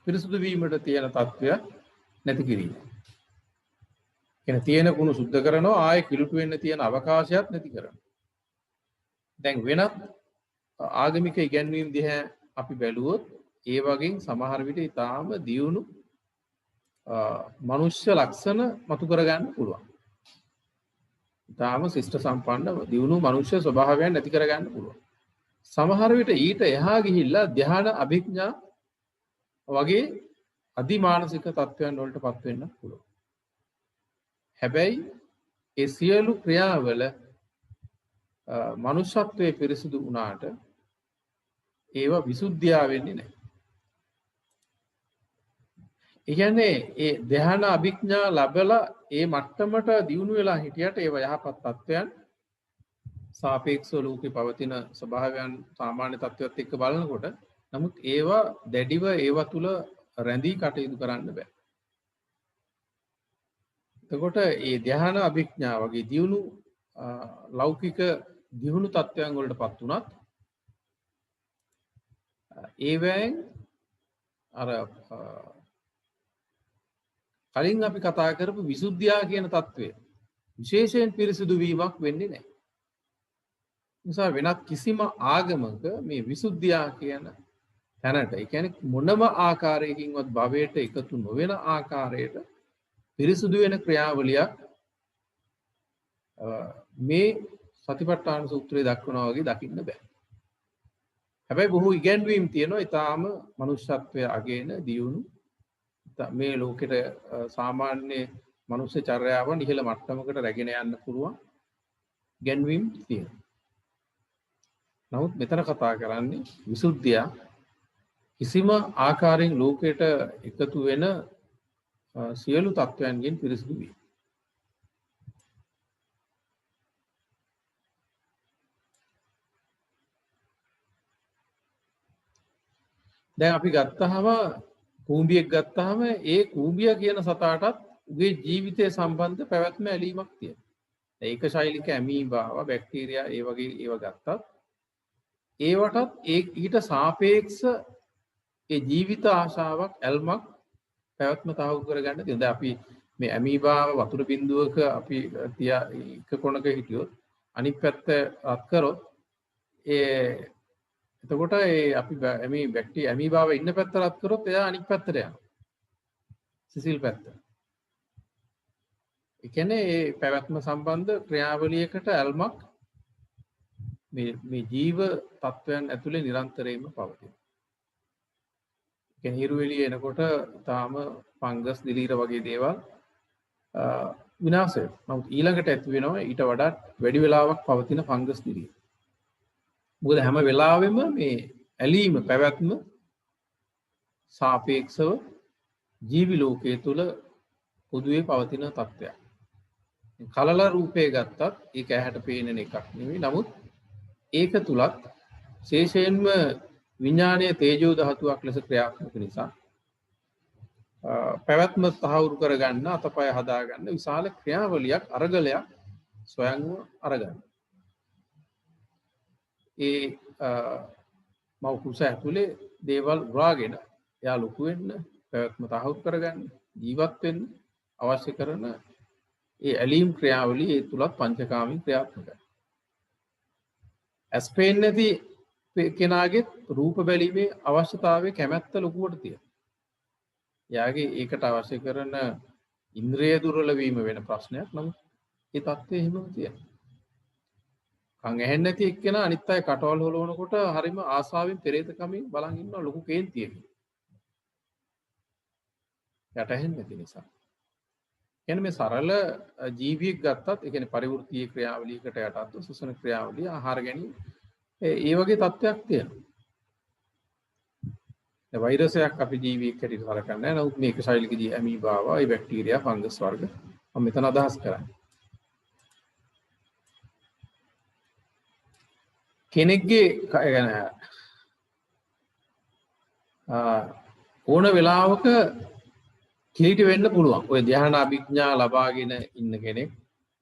S1: පිරිසුදු වීමට තියෙන తත්වය නැති කිරීම. කියන්නේ තියෙන කුණු සුද්ධ කරනවා, ආයෙ කිලුට වෙන්න තියෙන අවකාශයත් නැති කරනවා. දැන් වෙනත් ආගමික ඉගැන්වීම් දිහා අපි බැලුවොත් ඒ වගේ සමහර විට ඊටාම දියුණු මනුෂ්‍ය ලක්ෂණ මතු කරගන්න පුළුවන්. ඊටාම ශිෂ්ට සම්පන්න දියුණු මනුෂ්‍ය ස්වභාවයන් නැති කරගන්න පුළුවන්. සමහර විට ඊට එහා ගිහිල්ලා ධ්‍යාන, අභිඥා වගේ අධිමානසික තත්ත්වයන් වලට පත් වෙන්න පුළුවන්. හැබැයි ඒ සියලු ක්‍රියාවල මනුෂ්‍යත්වයේ පිරිසිදු වුණාට ඒවා විසුද්ධියා වෙන්නේ නැහැ. ඒ කියන්නේ ඒ ධ්‍යාන අභිඥා ලැබලා ඒ මට්ටමට දියුණු වෙලා හිටියට ඒවා යහපත් තත්ත්වයන් සාපේක්ෂව ලෝකේ පවතින ස්වභාවයන් සාමාන්‍ය තත්ත්වයක් එක්ක බලනකොට නමුත් ඒවා දැඩිව ඒවා තුල රැඳී කටයුතු කරන්න බෑ. එතකොට මේ ධ්‍යාන අභිඥා වගේ දියුණු ලෞකික දියුණු තත්ත්වයන් වලටපත් උනත් ඒවෙන් අර කලින් අපි කතා කරපු විසුද්ධියා කියන තත්ත්වය විශේෂයෙන් පිරිසිදු වීමක් වෙන්නේ නැහැ. නිසා වෙනත් කිසිම ආගමක මේ විසුද්ධියා කියන තැනට ඒ කියන්නේ මොනම ආකාරයකින්වත් භවයට එකතු නොවන ආකාරයට පිරිසිදු වෙන ක්‍රියාවලියක් මේ සතිපට්ඨාන සූත්‍රයේ දක්වනවා වගේ දකින්න බෑ. හැබැයි බොහෝ ඉගැන්වීම් තියෙනවා ඊටාම මනුෂ්‍යත්වයේ අගේන දියුණු මේ ලෝකෙට සාමාන්‍ය මනුෂ්‍ය චර්යාවන් ඉහළ මට්ටමකට රැගෙන යන්න පුළුවන් ඉගැන්වීම් තියෙනවා. නමුත් මෙතන කතා කරන්නේ විසුද්ධිය කිසිම ආකාරයෙන් ලෝකයට එකතු වෙන සියලු තත්වයන්ගෙන් පිරිසිදු වීම. දැන් අපි ගත්තාම කූඹියෙක් ගත්තාම ඒ කූඹිය කියන සතාටත් උගේ ජීවිතය සම්බන්ධ පැවැත්ම ඇලීමක් තියෙනවා. ඒක ශෛලික ඇමීබාව බැක්ටීරියා ඒ වගේ ඒවා ගත්තත් ඒවටත් ඊට සාපේක්ෂ ඒ ජීවිත ආශාවක් ඇල්මක් පැවැත්ම තහවුරු කරගන්න තියෙනවා. දැන් අපි මේ ඇමීබාව වතුර බිඳුවක අපි තියා එක කොනක හිටියොත් අනිත් පැත්ත රත් කරොත් එතකොට අපි මේ බැක්ටීරියා ඇමීබාව ඉන්න පැත්ත රත් කරොත් එයා අනිත් පැත්තට යනවා. සිසිල් පැත්ත. ඒ කියන්නේ මේ පැවැත්ම සම්බන්ධ ක්‍රියාවලියකට ඇල්මක් මේ ජීව තත්වයන් ඇතුලේ නිරන්තරයෙන්ම පවතිනවා. ඒ කියන්නේ හිරු එළිය එනකොට තාම ෆංගස් දිලීර වගේ දේවල් විනාශ වෙනවා. නමුත් ඊළඟට ඇති වෙනවා ඊට වඩා වැඩි වෙලාවක් පවතින ෆංගස් දිලීර. මොකද හැම වෙලාවෙම මේ ඇලීම පැවැත්ම සාපේක්ෂව ජීවි ලෝකයේ තුල පොදුවේ පවතින තත්ත්වයක්. කලල රූපේ ගත්තත් ඒක ඇහැට පේන එකක් නෙවෙයි. නමුත් ඒක තුලත් ශේෂයෙන්ම විඥානීය තේජෝ ධාතුවක් ලෙස ක්‍රියාත්මක නිසා පැවැත්ම තහවුරු කරගන්න අතපය හදාගන්න විශාල ක්‍රියාවලියක් අරගලයක් ස්වයංව අරගන්න. ඒ මව කුස ඇතුලේ දේවල් උරාගෙන එයා ලොකු වෙන්න පැවැත්ම තහවුරු කරගන්න ජීවත් වෙන්න අවශ්‍ය කරන ඒ ඇලීම් ක්‍රියාවලිය ඒ තුලත් පංචකාමී ක්‍රියාත්මකයි. ඇස් පේන්නේ නැති කෙනාගේ රූප බැලීමේ අවශ්‍යතාවය කැමැත්ත ලොකුවට තියෙනවා. එයාගේ ඒකට අවශ්‍ය කරන ඉන්ද්‍රිය දුර්වල වීම වෙන ප්‍රශ්නයක්. නමුත් ඒ தත්ත්වය එහෙමම තියෙනවා. කන් ඇහෙන්නේ නැති එක්කෙනා අනිත් අය කටවල් හොලවනකොට හරිම ආසාවෙන් පෙරේතකමින් බලන් ඉන්නවා ලොකු කේන්තියකින්. යට ඇහෙන්නේ නැති නිසා. කියන්නේ මේ සරල ජීවියෙක් ගත්තත් ඒ කියන්නේ පරිවෘත්තීය ක්‍රියාවලියකට යටත්ව සුසන ක්‍රියාවලිය ආහාර ගැනීම ඒ වගේ තත්ත්වයක් තියෙනවා. ඒ වෛරසයක් අපි ජීවියෙක් හැටියට සලකන්නේ නැහැ. නමුත් මේක ශෛලික ඇමීබාව, ඒ බැක්ටීරියා, ෆංගස් වර්ග මම මෙතන අදහස් කරන්නේ. කෙනෙක්ගේ ඕන වෙලාවක කිලිටි වෙන්න පුළුවන්. ඔය ධ්‍යාන අභිඥා ලබාගෙන ඉන්න කෙනෙක්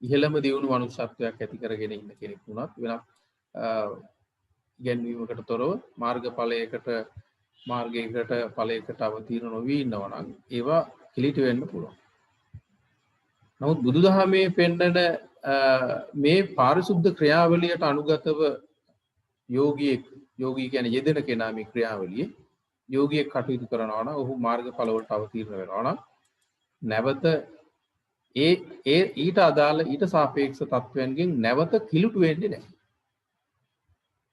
S1: ඉහළම දියුණු මනුෂ්‍යත්වයක් ඇති කරගෙන ඉන්න කෙනෙක් වුණත් වෙනත් ඉගැන්වීමකට තොරව මාර්ගඵලයකට මාර්ගයකට ඵලයකට අවතීර්ණ නොවී ඉන්නවා නම් ඒවා කිලිටි වෙන්න පුළුවන්. නමුත් බුදුදහමේ පෙන්නන මේ පාරිශුද්ධ ක්‍රියාවලියට අනුගතව යෝගී කියන්නේ යෙදෙන කෙනා මේ ක්‍රියාවලියේ යෝගියෙක් කටයුතු කරනවා නම් ඔහු මාර්ගඵල වලට අවතීර්ණ වෙනවා නම් නැවත ඊට අදාළ ඊට සාපේක්ෂ තත්වයන්ගෙන් නැවත කිලුට වෙන්නේ නැහැ.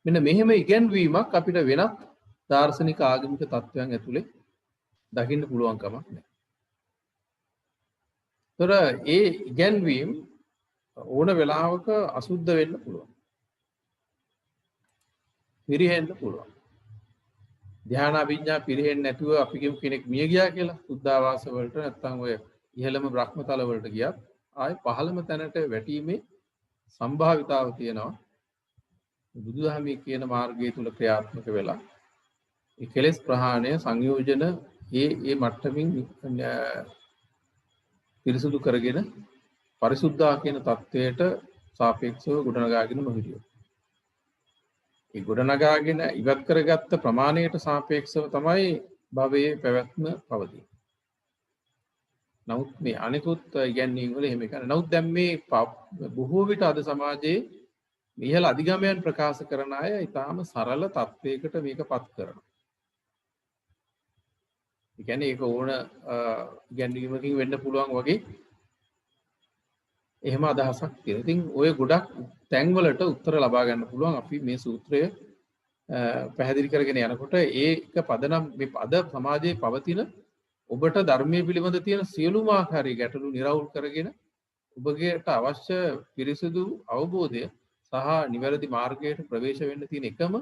S1: මෙන්න මෙහෙම ඉගැන්වීමක් අපිට වෙනත් දාර්ශනික ආගමික තත්වයන් ඇතුලේ දකින්න පුළුවන් කමක් නැහැ. ඒතර ඒ ඉගැන්වීම් ඕන වෙලාවක අසුද්ධ වෙන්න පුළුවන්. පිරිහෙන්න පුළුවන්. ධ්‍යාන අභිඥා පිරෙහෙන්නේ නැතුව අපි කියමු කෙනෙක් මිය ගියා කියලා සුද්ධාවාස වලට නැත්නම් ඔය ඉහළම බ්‍රහ්මතල වලට ගියත් ආයේ පහළම තැනට වැටීමේ සම්භාවිතාව තියෙනවා බුදුදහමේ කියන මාර්ගය තුල ක්‍රියාත්මක වෙලා ඒ කෙලෙස් ප්‍රහාණය සංයෝජන ඒ මට්ටමින් පිරිසුදු කරගෙන පරිසුද්ධා කියන தത്വයට සාපේක්ෂව ගොඩනගාගෙන නොහිටියොත් ඒ ගොඩනගාගෙන ඉවත් කරගත්ත ප්‍රමාණයට සාපේක්ෂව තමයි භවයේ පැවැත්ම පවතින්නේ. නමුත් මේ අනිකුත් ඉගැන්වීම් වල එහෙම කරන්නේ. නමුත් දැන් මේ බොහෝ විට අද සමාජයේ ඉහළ අධිගමයන් ප්‍රකාශ කරන අය ඊටාම සරල තත්වයකට මේකපත් කරනවා. ඒ කියන්නේ ඒක ඕන ඉගැන්වීමකින් වෙන්න පුළුවන් වගේ එහෙම අදහසක් තියෙනවා. ඉතින් ඔය ගොඩක් තැන්වලට උත්තර ලබා ගන්න පුළුවන් අපි මේ සූත්‍රය පැහැදිලි කරගෙන යනකොට ඒක පදනම් මේ අද සමාජයේ පවතින ඔබට ධර්මයේ පිළිබඳ තියෙන සියලුම ආකාරයේ ගැටලු නිරවුල් කරගෙන ඔබගේට අවශ්‍ය පිරිසිදු අවබෝධය සහ නිවැරදි මාර්ගයට ප්‍රවේශ වෙන්න තියෙන එකම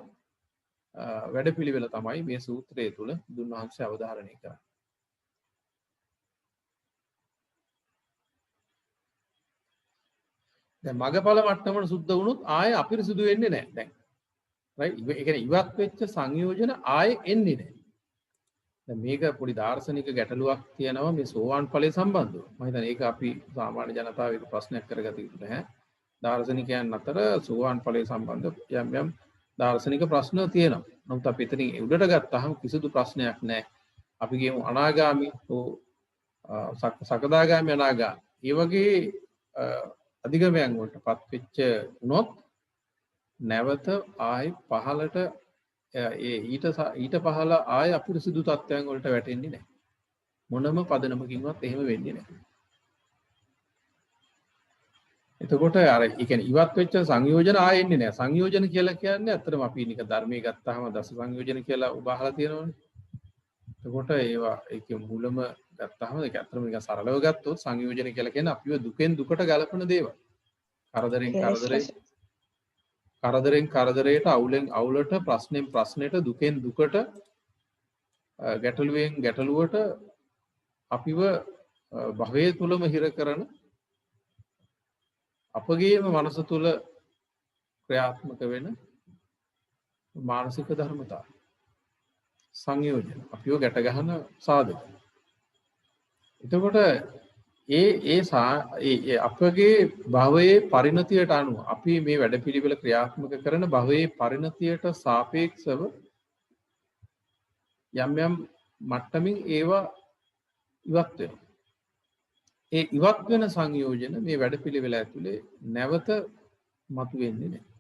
S1: වැඩපිළිවෙල තමයි මේ සූත්‍රය තුල බුදුන් වහන්සේ අවධාරණය කරන්නේ. දැන් මගපල මට්ටමට සුද්ධ වුණොත් ආයෙ අපිරිසුදු වෙන්නේ නැහැ දැන්. රයිට්? ඒ කියන්නේ ඉවත් වෙච්ච සංයෝජන ආයෙ එන්නේ නැහැ. දැන් මේක පොඩි දාර්ශනික ගැටලුවක් තියෙනවා මේ සෝවාන් ඵලයේ සම්බන්ධව. මම හිතන්නේ ඒක අපි සාමාන්‍ය ජනතාව ඒක ප්‍රශ්නයක් කරගත යුතු නැහැ. දාර්ශනිකයන් අතර සෝවාන් ඵලයේ සම්බන්ධ යම් දාර්ශනික ප්‍රශ්න තියෙනවා. නමුත් අපි එතනින් උඩට ගත්තාම කිසිදු ප්‍රශ්නයක් නැහැ. අපි කියමු අනාගාමි සකදාගාමි අනාගාමි. ඒ වගේ අධිගමයන් වලටපත් වෙච්ච උනොත් නැවත ආයි පහලට ඊට පහල ආය අපිරිසුදු තත්ත්වයන් වලට වැටෙන්නේ නැහැ. මොනම පදනමකින්වත් එහෙම වෙන්නේ නැහැ. එතකොට අර ඒ කියන්නේ ඉවත් වෙච්ච සංයෝජන ආයෙ එන්නේ නැහැ. සංයෝජන කියලා කියන්නේ අත්‍තරම අපි නික ධර්මයේ ගත්තාම දස සංයෝජන කියලා ඔබ අහලා තියෙනවනේ. එතකොට ඒවා ඒකේ මුලම ගත්තාම ඒක අත්‍තරම නිකන් සරලව ගත්තොත් සංයෝජන කියලා කියන්නේ අපිව දුකෙන් දුකට ගලපන දේවල්. කරදරෙන් කරදරයට අවුලෙන් අවුලට ප්‍රශ්නෙන් ප්‍රශ්නෙට දුකෙන් දුකට ගැටලුවෙන් ගැටලුවට අපිව භවයේ තුලම හිර කරන අපගේම මනස තුල ක්‍රියාත්මක වෙන මානසික ධර්මතා සංයෝජන අපිව ගැට ගන්න සාධක. එතකොට ඒ අපගේ භවයේ පරිණතියට අනුව අපි මේ වැඩපිළිවෙල ක්‍රියාත්මක කරන භවයේ පරිණතියට සාපේක්ෂව යම් යම් මට්ටමින් ඒවා ඉවත් වෙනවා. ඒ ඉවත් වෙන සංයෝජන මේ වැඩපිළිවෙල ඇතුලේ නැවත මතුවෙන්නේ නැහැ.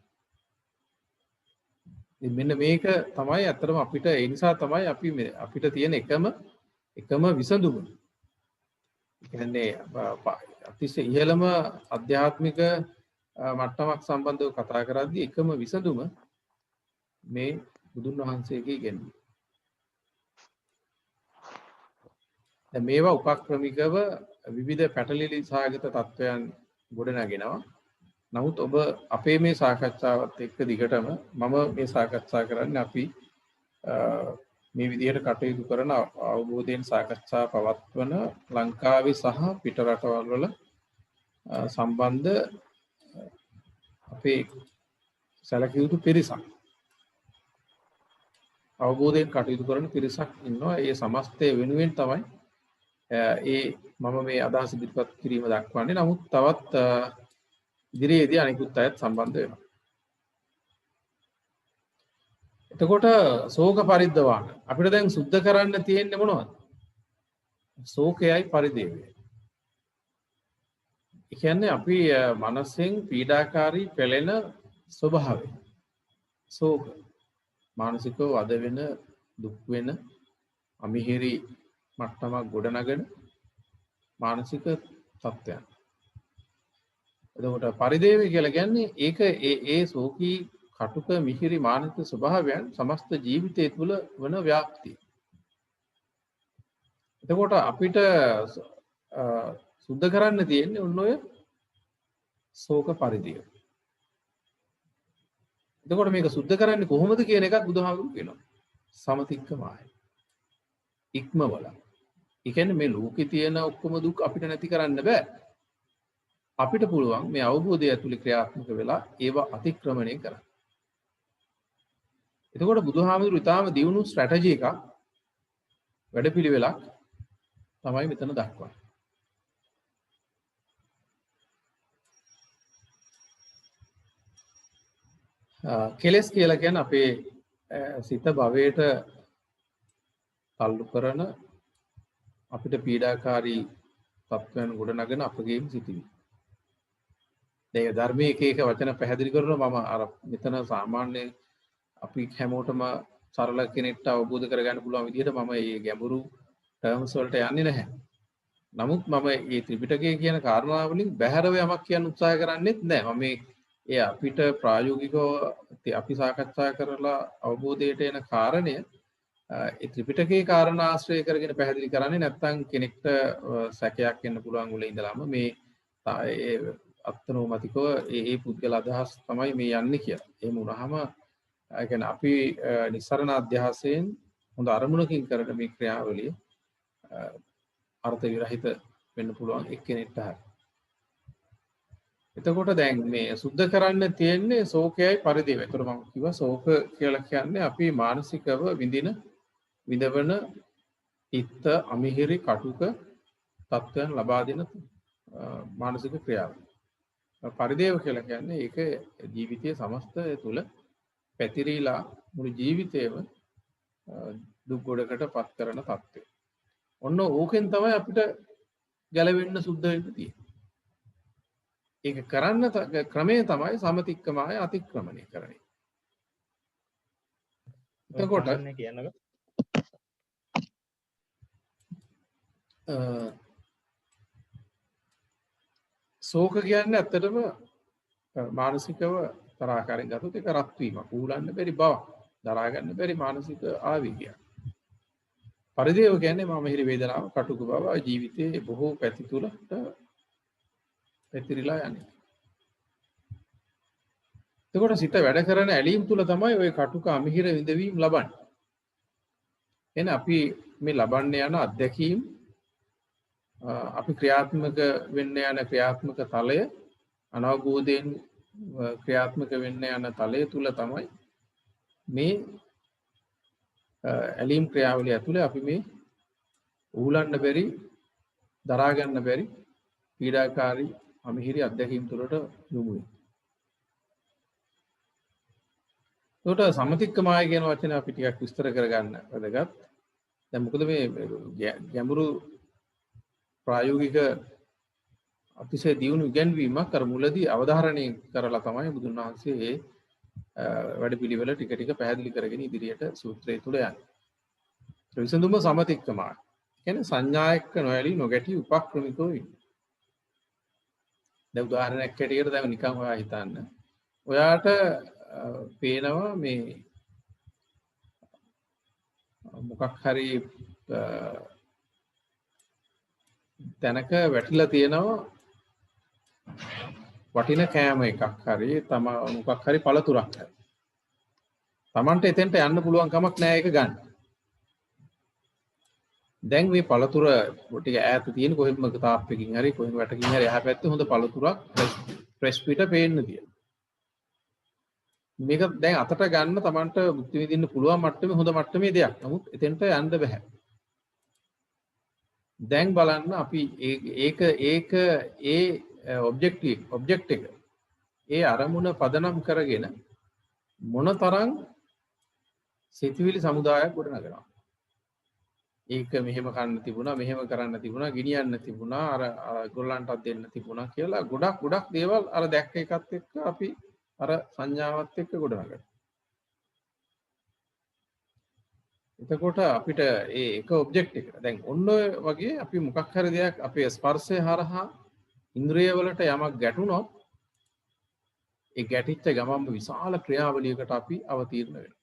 S1: මෙන්න මේක තමයි අත්‍තරම අපිට ඒ නිසා තමයි අපිට තියෙන එකම විසඳුම. කියන්නේ අතිශය ඉහළම අධ්‍යාත්මික මට්ටමක් සම්බන්ධව කතා කරද්දී එකම විසඳුම මේ බුදුන් වහන්සේගේ ඉගැන්වීම. දැන් මේවා උපක්‍රමිකව විවිධ පැටලිලි සහගත තත්වයන් ගොඩනගෙනවා. නමුත් ඔබ අපේ මේ සාකච්ඡාවත් එක්ක දිගටම මම මේ සාකච්ඡා කරන්නේ අපි මේ විදිහට කටයුතු කරන අවබෝධයෙන් සාකච්ඡා පවත්වන ලංකාවේ සහ පිට රටවල් වල සම්බන්ධ අපේ සැලකිය යුතු පිරිසක් අවබෝධයෙන් කටයුතු කරන පිරිසක් ඉන්නවා. ඒ සමස්තය වෙනුවෙන් තමයි මම මේ අදහස ඉදිරිපත් කිරීම දක්වන්නේ. නමුත් තවත් ඉදිරියේදී අනිකුත් අයත් සම්බන්ධ වෙනවා. එතකොට ශෝක පරිද්දවාන අපිට දැන් සුද්ධ කරන්න තියෙන්නේ මොනවද? ශෝකයයි පරිදේවයයි. ඒ කියන්නේ අපි මනසෙන් පීඩාකාරී පෙළෙන ස්වභාවය. ශෝක මානසිකව වද වෙන දුක් වෙන අමිහිරි මට්ටමක් ගොඩනගෙන මානසික තත්ත්වයන්. එතකොට පරිදේවය කියලා කියන්නේ ඒක ඒ ශෝකී කටුක මිහිරි මානසික ස්වභාවයන් සමස්ත ජීවිතය තුළ වන ව්‍යාප්තිය. එතකොට අපිට සුද්ධ කරන්න තියෙන්නේ ඔන්න ඔය ශෝක පරිදිය. එතකොට මේක සුද්ධ කරන්නේ කොහොමද කියන එකත් බුදුහාමුදුරුවෝ කියනවා. සමතික්කමාය. ඉක්මවලා. ඒ කියන්නේ මේ ලෝකේ තියෙන ඔක්කොම දුක් අපිට නැති කරන්න බෑ. අපිට පුළුවන් මේ අවබෝධය ඇතුළේ ක්‍රියාත්මක වෙලා ඒවා අතික්‍රමණය කරන්න. එතකොට බුදුහාමුදුරුවෝ ඊටාම දියුණු ස්ට්‍රැටජි එකක් වැඩපිළිවෙලක් තමයි මෙතන දක්වන්නේ. කෙලස් කියලා කියන්නේ අපේ සිත භවයට තල්ලු කරන අපිට පීඩාකාරී තත්ත්වයන් ගොඩනගන අපගේම සිටිවි. දැන් ධර්මයේ එක එක වචන පැහැදිලි කරනවා මම අර මෙතන සාමාන්‍ය අපි හැමෝටම සරල කෙනෙක්ට අවබෝධ කරගන්න පුළුවන් විදිහට මම මේ ගැඹුරු ටර්ම්ස් වලට යන්නේ නැහැ. නමුත් මම මේ ත්‍රිපිටකය කියන කාරණාව වලින් බැහැරව යමක් කියන්න උත්සාහ කරන්නේත් නැහැ. මම ඒ අපිට ප්‍රායෝගිකව අපි සාකච්ඡා කරලා අවබෝධයට එන කාරණය ඒ ත්‍රිපිටකයේ කාරණා ආශ්‍රය කරගෙන පැහැදිලි කරන්නේ නැත්නම් කෙනෙක්ට සැකයක් එන්න පුළුවන් උල ඉඳලාම මේ ඒ අත්නෝමතිකව ඒ පුද්ගල අදහස් තමයි මේ යන්නේ කියලා. එහෙම වුණාම ඒ කියන්නේ අපි නිස්සරණ අධ්‍යාසයෙන් හොඳ අරමුණකින් කරන මේ ක්‍රියාවලිය අර්ථ විරහිත වෙන්න පුළුවන් එක්කෙනෙක්ට හරි. එතකොට දැන් මේ සුද්ධ කරන්න තියෙන්නේ ශෝකයයි පරිදේව. ඒතර මම කිව්වා ශෝක කියලා කියන්නේ අපි මානසිකව විඳවන ඉත්ත අමිහිරි කටුක තත්ත්වයන් ලබා දෙන මානසික ක්‍රියාව. පරිදේව කියලා කියන්නේ ඒක ජීවිතයේ සමස්තය තුළ පැතිරීලා මුළු ජීවිතේම දුක් ගොඩකට පත් කරන තත්ත්වය. ඔන්න ඕකෙන් තමයි අපිට ගැලවෙන්න සුද්ධ වෙන්න තියෙන්නේ. ඒක කරන්න ක්‍රමය තමයි සමතික්කමාය අතික්‍රමණය කරන්නේ. එතකොට
S2: කියන්නක
S1: ශෝක කියන්නේ ඇත්තටම මානසිකව තරහකාරයෙන් ගත්තොත් ඒක රත් වීමක්, ඌලන්න බැරි බවක්, දරා ගන්න බැරි මානසික ආවේගයක්. පරිදේව කියන්නේ මාමහිරි වේදනාව, කටුක බව ජීවිතයේ බොහෝ පැති තුලට පැතිරිලා යන්නේ. එතකොට සිත වැඩ කරන ඇලීම් තුල තමයි ওই කටුක අමිහිර විඳවීම ලබන්නේ. එහෙනම් අපි මේ ලබන්න යන අත්දැකීම් අපි ක්‍රියාත්මක වෙන්න යන ක්‍රියාත්මක තලය අනවබෝධයෙන් ක්‍රියාත්මක වෙන්න යන තලය තුල තමයි මේ ඇලීම් ක්‍රියාවලිය ඇතුලේ අපි මේ උහුලන්න බැරි දරා ගන්න බැරි පීඩාකාරී අමිහිරි අත්දැකීම් තුලට යොමු වෙනවා. ඒකට සමතික්කමාය කියන වචනේ අපි ටිකක් විස්තර කරගන්න වැදගත්. දැන් මොකද මේ ගැඹුරු ප්‍රායෝගික අතිශය දියුණු ඉගැන්වීමක් අර මුලදී අවධාරණය කරලා තමයි බුදුන් වහන්සේ වැඩපිළිවෙල ටික ටික පැහැදිලි කරගෙන ඉදිරියට සූත්‍රය තුල යන්නේ. විසඳුම සමතික්කමාය. කියන්නේ සංඥායක නොඇලී නොගැටි උපක්‍රමිකව ඉන්න. දැන් උදාහරණයක් ඇටියට දැන් නිකන් ඔයා හිතන්න. ඔයාට පේනවා මේ මොකක් හරි තැනක වැටිලා තියෙනවා වටින කෑම එකක් හරි මොකක් හරි පළතුරක් හරි. Tamanට එතෙන්ට යන්න පුළුවන් කමක් නැහැ ඒක ගන්න. දැන් මේ පළතුර ටික ඈත තියෙන කොහෙන්ම තාප්පකින් හරි කොහෙන් වැටකින් හරි එහා පැත්තේ හොඳ පළතුරක් ෆ්‍රෙෂ් පිට පේන්න තියෙනවා. මේක දැන් අතට ගන්න Tamanට මුක්ති විඳින්න පුළුවන් මට්ටමේ හොඳ මට්ටමේ දෙයක්. නමුත් එතෙන්ට යන්න බෑ. දැන් බලන්න අපි ඒ ඔබ්ජෙක්ට් එක ඒ අරමුණ පදනම් කරගෙන මොනතරම් සිතුවිලි සමුදායක් ගොඩනගනවා. ඒක මෙහෙම කන්න තිබුණා, මෙහෙම කරන්න තිබුණා, ගිනියන්න තිබුණා, අර ගොල්ලන්ටත් දෙන්න තිබුණා කියලා ගොඩක් දේවල් අර දැක්ක එකත් එක්ක අපි අර සංඥාවත් එක්ක ගොඩනගනවා. එතකොට අපිට ඒක ඔබ්ජෙක්ට් එක. දැන් ඔන්න ඔය වගේ අපි මොකක් හරි දෙයක් අපේ ස්පර්ශය හරහා ඉන්ද්‍රිය වලට යමක් ගැටුණොත් ඒ ගැටිච්ච ගමන්ම විශාල ක්‍රියාවලියකට අපි අවතීර්ණ වෙනවා.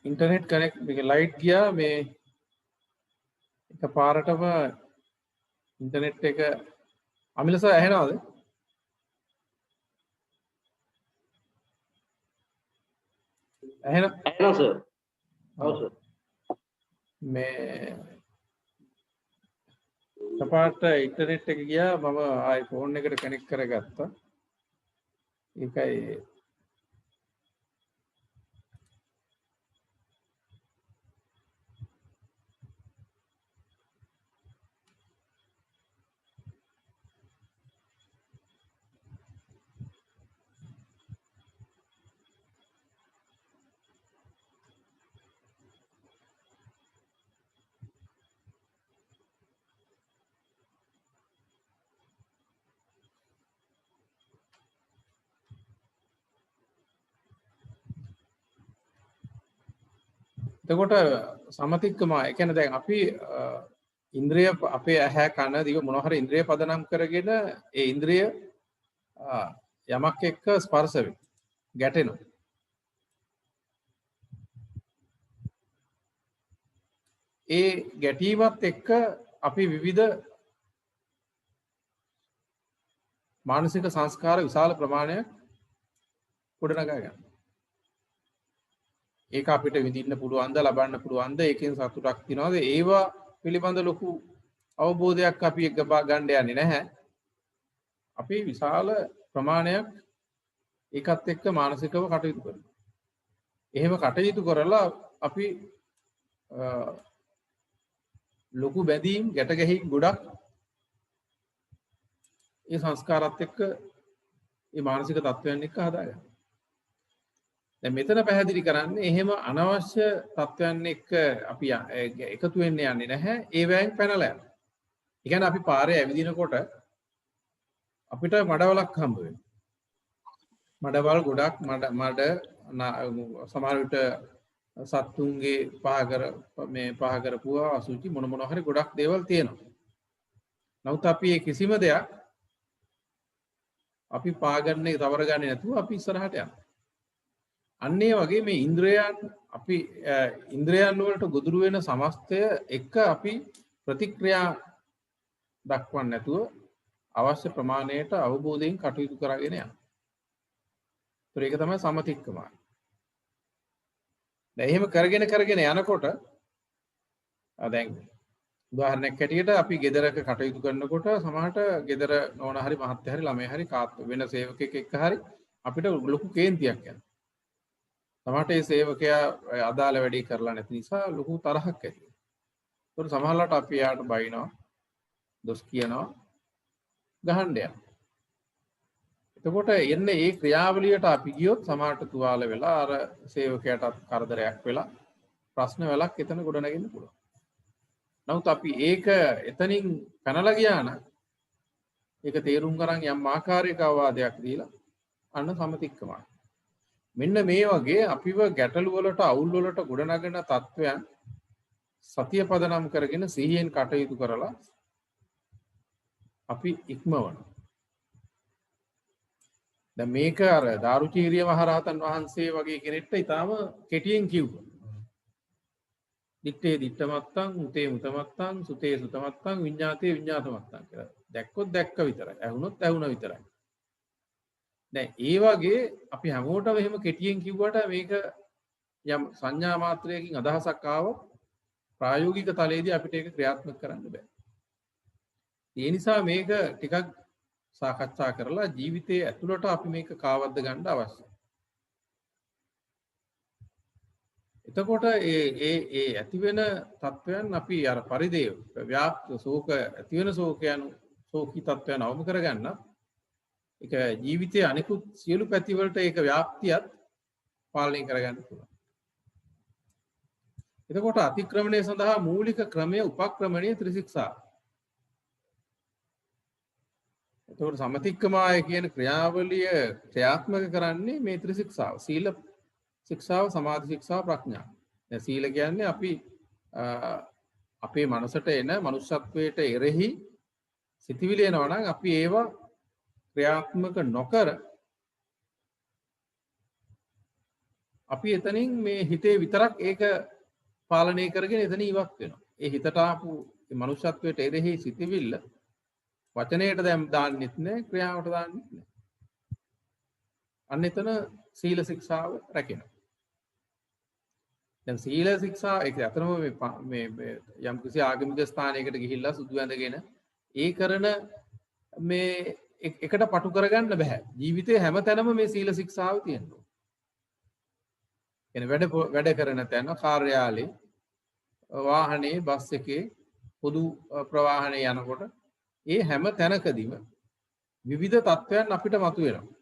S1: ඉන්ටර්නෙට් කනෙක්ට් මේක ලයිට් ගියා මේ එකපාරටම ඉන්ටර්නෙට් එක අමිලස ඇහෙනවද?
S2: ඇහෙනවා සර්. ඔව් සර්.
S1: මේ එකපාරට ඉන්ටර්නෙට් එක ගියා මම ආයි ෆෝන් එකට කනෙක්ට් කරගත්තා. ඒකයි එතකොට සමතික්කම ඒ කියන්නේ දැන් අපි ඉන්ද්‍රිය අපේ ඇහැ කන දිව මොනවා හරි ඉන්ද්‍රිය පදනම් කරගෙන ඒ ඉන්ද්‍රිය යමක් එක්ක ස්පර්ශ වෙනවා ගැටෙනවා. ඒ ගැටීමත් එක්ක අපි විවිධ මානසික සංස්කාර විශාල ප්‍රමාණයක් ගොඩනගා ගන්නවා. ඒක අපිට විඳින්න පුළුවන්ද ලබන්න පුළුවන්ද ඒකෙන් සතුටක් තියනවාද ඒවා පිළිබඳ ලොකු අවබෝධයක් අපි එක ගන්න යන්නේ නැහැ. අපි විශාල ප්‍රමාණයක් ඒකත් එක්ක මානසිකව කටයුතු කරනවා. එහෙම කටයුතු කරලා අපි ලොකු බැඳීම් ගැට ගැහිම් ගොඩක් ඒ සංස්කාරات එක්ක ඒ මානසික තත්වයන් එක්ක හදාගන්න. දැන් මෙතන පැහැදිලි කරන්නේ එහෙම අනවශ්‍ය තත්වයන් එක්ක අපි එකතු වෙන්න යන්නේ නැහැ. ඒ වෑයෙන් පැනලා යනවා. ඒ කියන්නේ අපි පාරේ ඇවිදිනකොට අපිට මඩවලක් හම්බ වෙනවා. මඩවල් ගොඩක් මඩ සමහර විට සත්තුන්ගේ පහ කරපුවා අසුචි මොන හරි ගොඩක් දේවල් තියෙනවා. නමුත් අපි මේ කිසිම දෙයක් අපි පාගන්නේ තවරගන්නේ නැතුව අපි ඉස්සරහට යනවා. අන්න ඒ වගේ මේ ඉන්ද්‍රයන් අපි ඉන්ද්‍රයන් වලට ගොදුරු වෙන සමස්තය එක අපි ප්‍රතික්‍රියා දක්වන්නේ නැතුව අවශ්‍ය ප්‍රමාණයට අවබෝධයෙන් කටයුතු කරගෙන යනවා. ඒක තමයි සමතික්කම. දැන් එහෙම කරගෙන යනකොට දැන් උදාහරණයක් හැටියට අපි ගෙදරක කටයුතු කරනකොට සමහරට ගෙදර නෝන හරි මහත්තයා හරි ළමයි හරි කාත් වෙන සේවකයෙක් එක්ක හරි අපිට ලොකු කේන්තියක් යනවා. සමහරට ඒ සේවකයා අදාළ වැඩේ කරලා නැති නිසා ලොකු තරහක් ඇති වෙනවා. ඒකට සමහරවිට අපි යාට බයිනවා, දොස් කියනවා, ගහන්න යනවා. එතකොට එන්නේ මේ ක්‍රියාවලියට අපි ගියොත් සමහරට තුවාල වෙලා අර සේවකයාට කරදරයක් වෙලා ප්‍රශ්න වලක් එතන ගොඩ නැගෙන්න පුළුවන්. නමුත් අපි ඒක එතනින් පැනලා ගියා නම් ඒක තේරුම් ගන්න යම් ආකාරයක අවවාදයක් දීලා අන්න සමතික්කමයි. මෙන්න මේ වගේ අපිව ගැටලු වලට අවුල් වලට ගොඩනගන තත්වයන් සතිය පදනම් කරගෙන සිහියෙන් කටයුතු කරලා අපි ඉක්මවනවා. දැන් මේක අර දාරුචීරිය මහරහතන් වහන්සේ වගේ කෙනෙක්ට ඊටාම කෙටියෙන් කිව්වා. දිත්තේ දිත්තමත්තං උතේ මුතමත්තං සුතේ සුතමත්තං විඤ්ඤාතේ විඤ්ඤාතමත්තං කියලා. දැක්කොත් දැක්ක විතරයි. ඇහුනොත් ඇහුණා විතරයි. දැන් ඒ වගේ අපි හැමෝටම එහෙම කෙටියෙන් කිව්වට මේක යම් සංඥා මාත්‍රයකින් අදහසක් ආවොත් ප්‍රායෝගික තලයේදී අපිට ඒක ක්‍රියාත්මක කරන්න බෑ. ඒ නිසා මේක ටිකක් සාකච්ඡා කරලා ජීවිතයේ ඇතුළට අපි මේක කාවද්ද ගන්න අවශ්‍යයි. එතකොට ඒ ඇති වෙන තත්වයන් අපි අර පරිදේව ව්‍යාප්ත ශෝක ඇති වෙන ශෝකයන් ශෝකී තත්වයන් අවම කරගන්න ඒක ජීවිතයේ අනිකුත් සියලු පැති වලට ඒක ව්‍යාප්තියත් පාලනය කරගන්න පුළුවන්. එතකොට අතික්‍රමණය සඳහා මූලික ක්‍රමය උපක්‍රමණීය ත්‍රිශික්ෂා. එතකොට සමතික්කමාය කියන ක්‍රියාවලිය ක්‍රියාත්මක කරන්නේ මේ ත්‍රිශික්ෂාව. සීල ශික්ෂාව, සමාධි ශික්ෂාව, ප්‍රඥා. දැන් සීල කියන්නේ අපි අපේ මනසට එන මනුෂ්‍යත්වයට එරෙහි සිතිවිලි එනවා නම් අපි ඒවා ක්‍රියාත්මක නොකර අපි එතනින් මේ හිතේ විතරක් ඒක පාලනය කරගෙන එතන ඉවත් වෙනවා. ඒ හිතට ආපු මනුෂ්‍යත්වයට එරෙහි සිතිවිල්ල වචනයට දැන් දාන්නෙත් නැහැ, ක්‍රියාවට දාන්නෙත් නැහැ. අන්න එතන සීල ශික්ෂාව රැකෙනවා. දැන් සීල ශික්ෂා ඒක අතරම මේ යම් කිසි ආගමික ස්ථානයකට ගිහිල්ලා සුදු ඇඳගෙන ඒ කරන මේ එකට පටු කරගන්න බෑ. ජීවිතේ හැම තැනම මේ සීල ශික්ෂාව තියෙනවා. එන වැඩ කරන තැන, කාර්යාලේ, වාහනේ, බස් එකේ, පොදු ප්‍රවාහනේ යනකොට ඒ හැම තැනකදීම විවිධ තත්ත්වයන් අපිට මතුවෙනවා.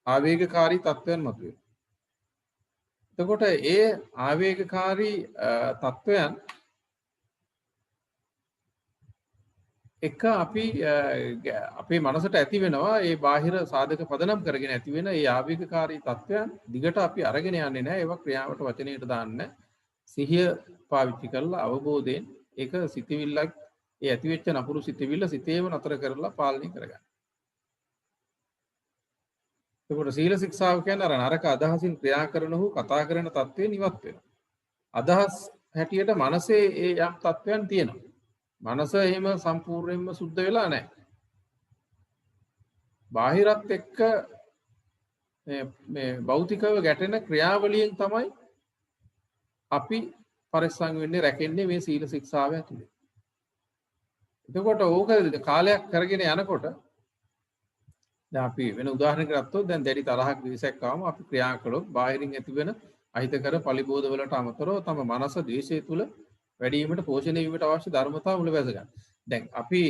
S1: ආවේගකාරී තත්ත්වයන් මතුවෙනවා. එතකොට ඒ ආවේගකාරී තත්ත්වයන් එක අපි අපේ මනසට ඇති වෙනවා ඒ බාහිර සාධක පදනම් කරගෙන ඇති වෙන ඒ ආවේගකාරී තත්ත්වයන් දිගට අපි අරගෙන යන්නේ නැහැ. ඒවා ක්‍රියාවට වචනයට දාන්න සිහිය පාවිච්චි කරලා අවබෝධයෙන් ඒක සිතවිල්ලක් ඒ ඇතිවෙච්ච නපුරු සිතවිල්ල සිතේම නතර කරලා පාලනය කරගන්න. එතකොට සීල ශික්ෂාව කියන්නේ අර නරක අදහසින් ක්‍රියා කරන හෝ කතා කරන තත්ත්වයෙන් ඉවත් වෙනවා. අදහස් හැටියට මනසේ ඒ යම් තත්ත්වයන් තියෙනවා. මනස එහෙම සම්පූර්ණයෙන්ම සුද්ධ වෙලා නැහැ. බාහිරත් එක්ක මේ භෞතිකව ගැටෙන ක්‍රියාවලියෙන් තමයි අපි පරිස්සම් වෙන්නේ, රැකෙන්නේ මේ සීල ශික්ෂාව ඇතුලේ. එතකොට ඕක කාලයක් කරගෙන යනකොට දැන් අපි වෙන උදාහරණයක් ගත්තොත් දැන් දැඩි තරහක් ද්වේෂයක් ආවම අපි ක්‍රියා කළොත් බාහිරින් ඇතිවෙන අහිතකර පලිබෝධ වලට අමතරව තම මනස ද්වේෂය තුල වැඩි වීමට පෝෂණය වීමට අවශ්‍ය ධර්මතාව මුල වැස ගන්න. දැන් අපි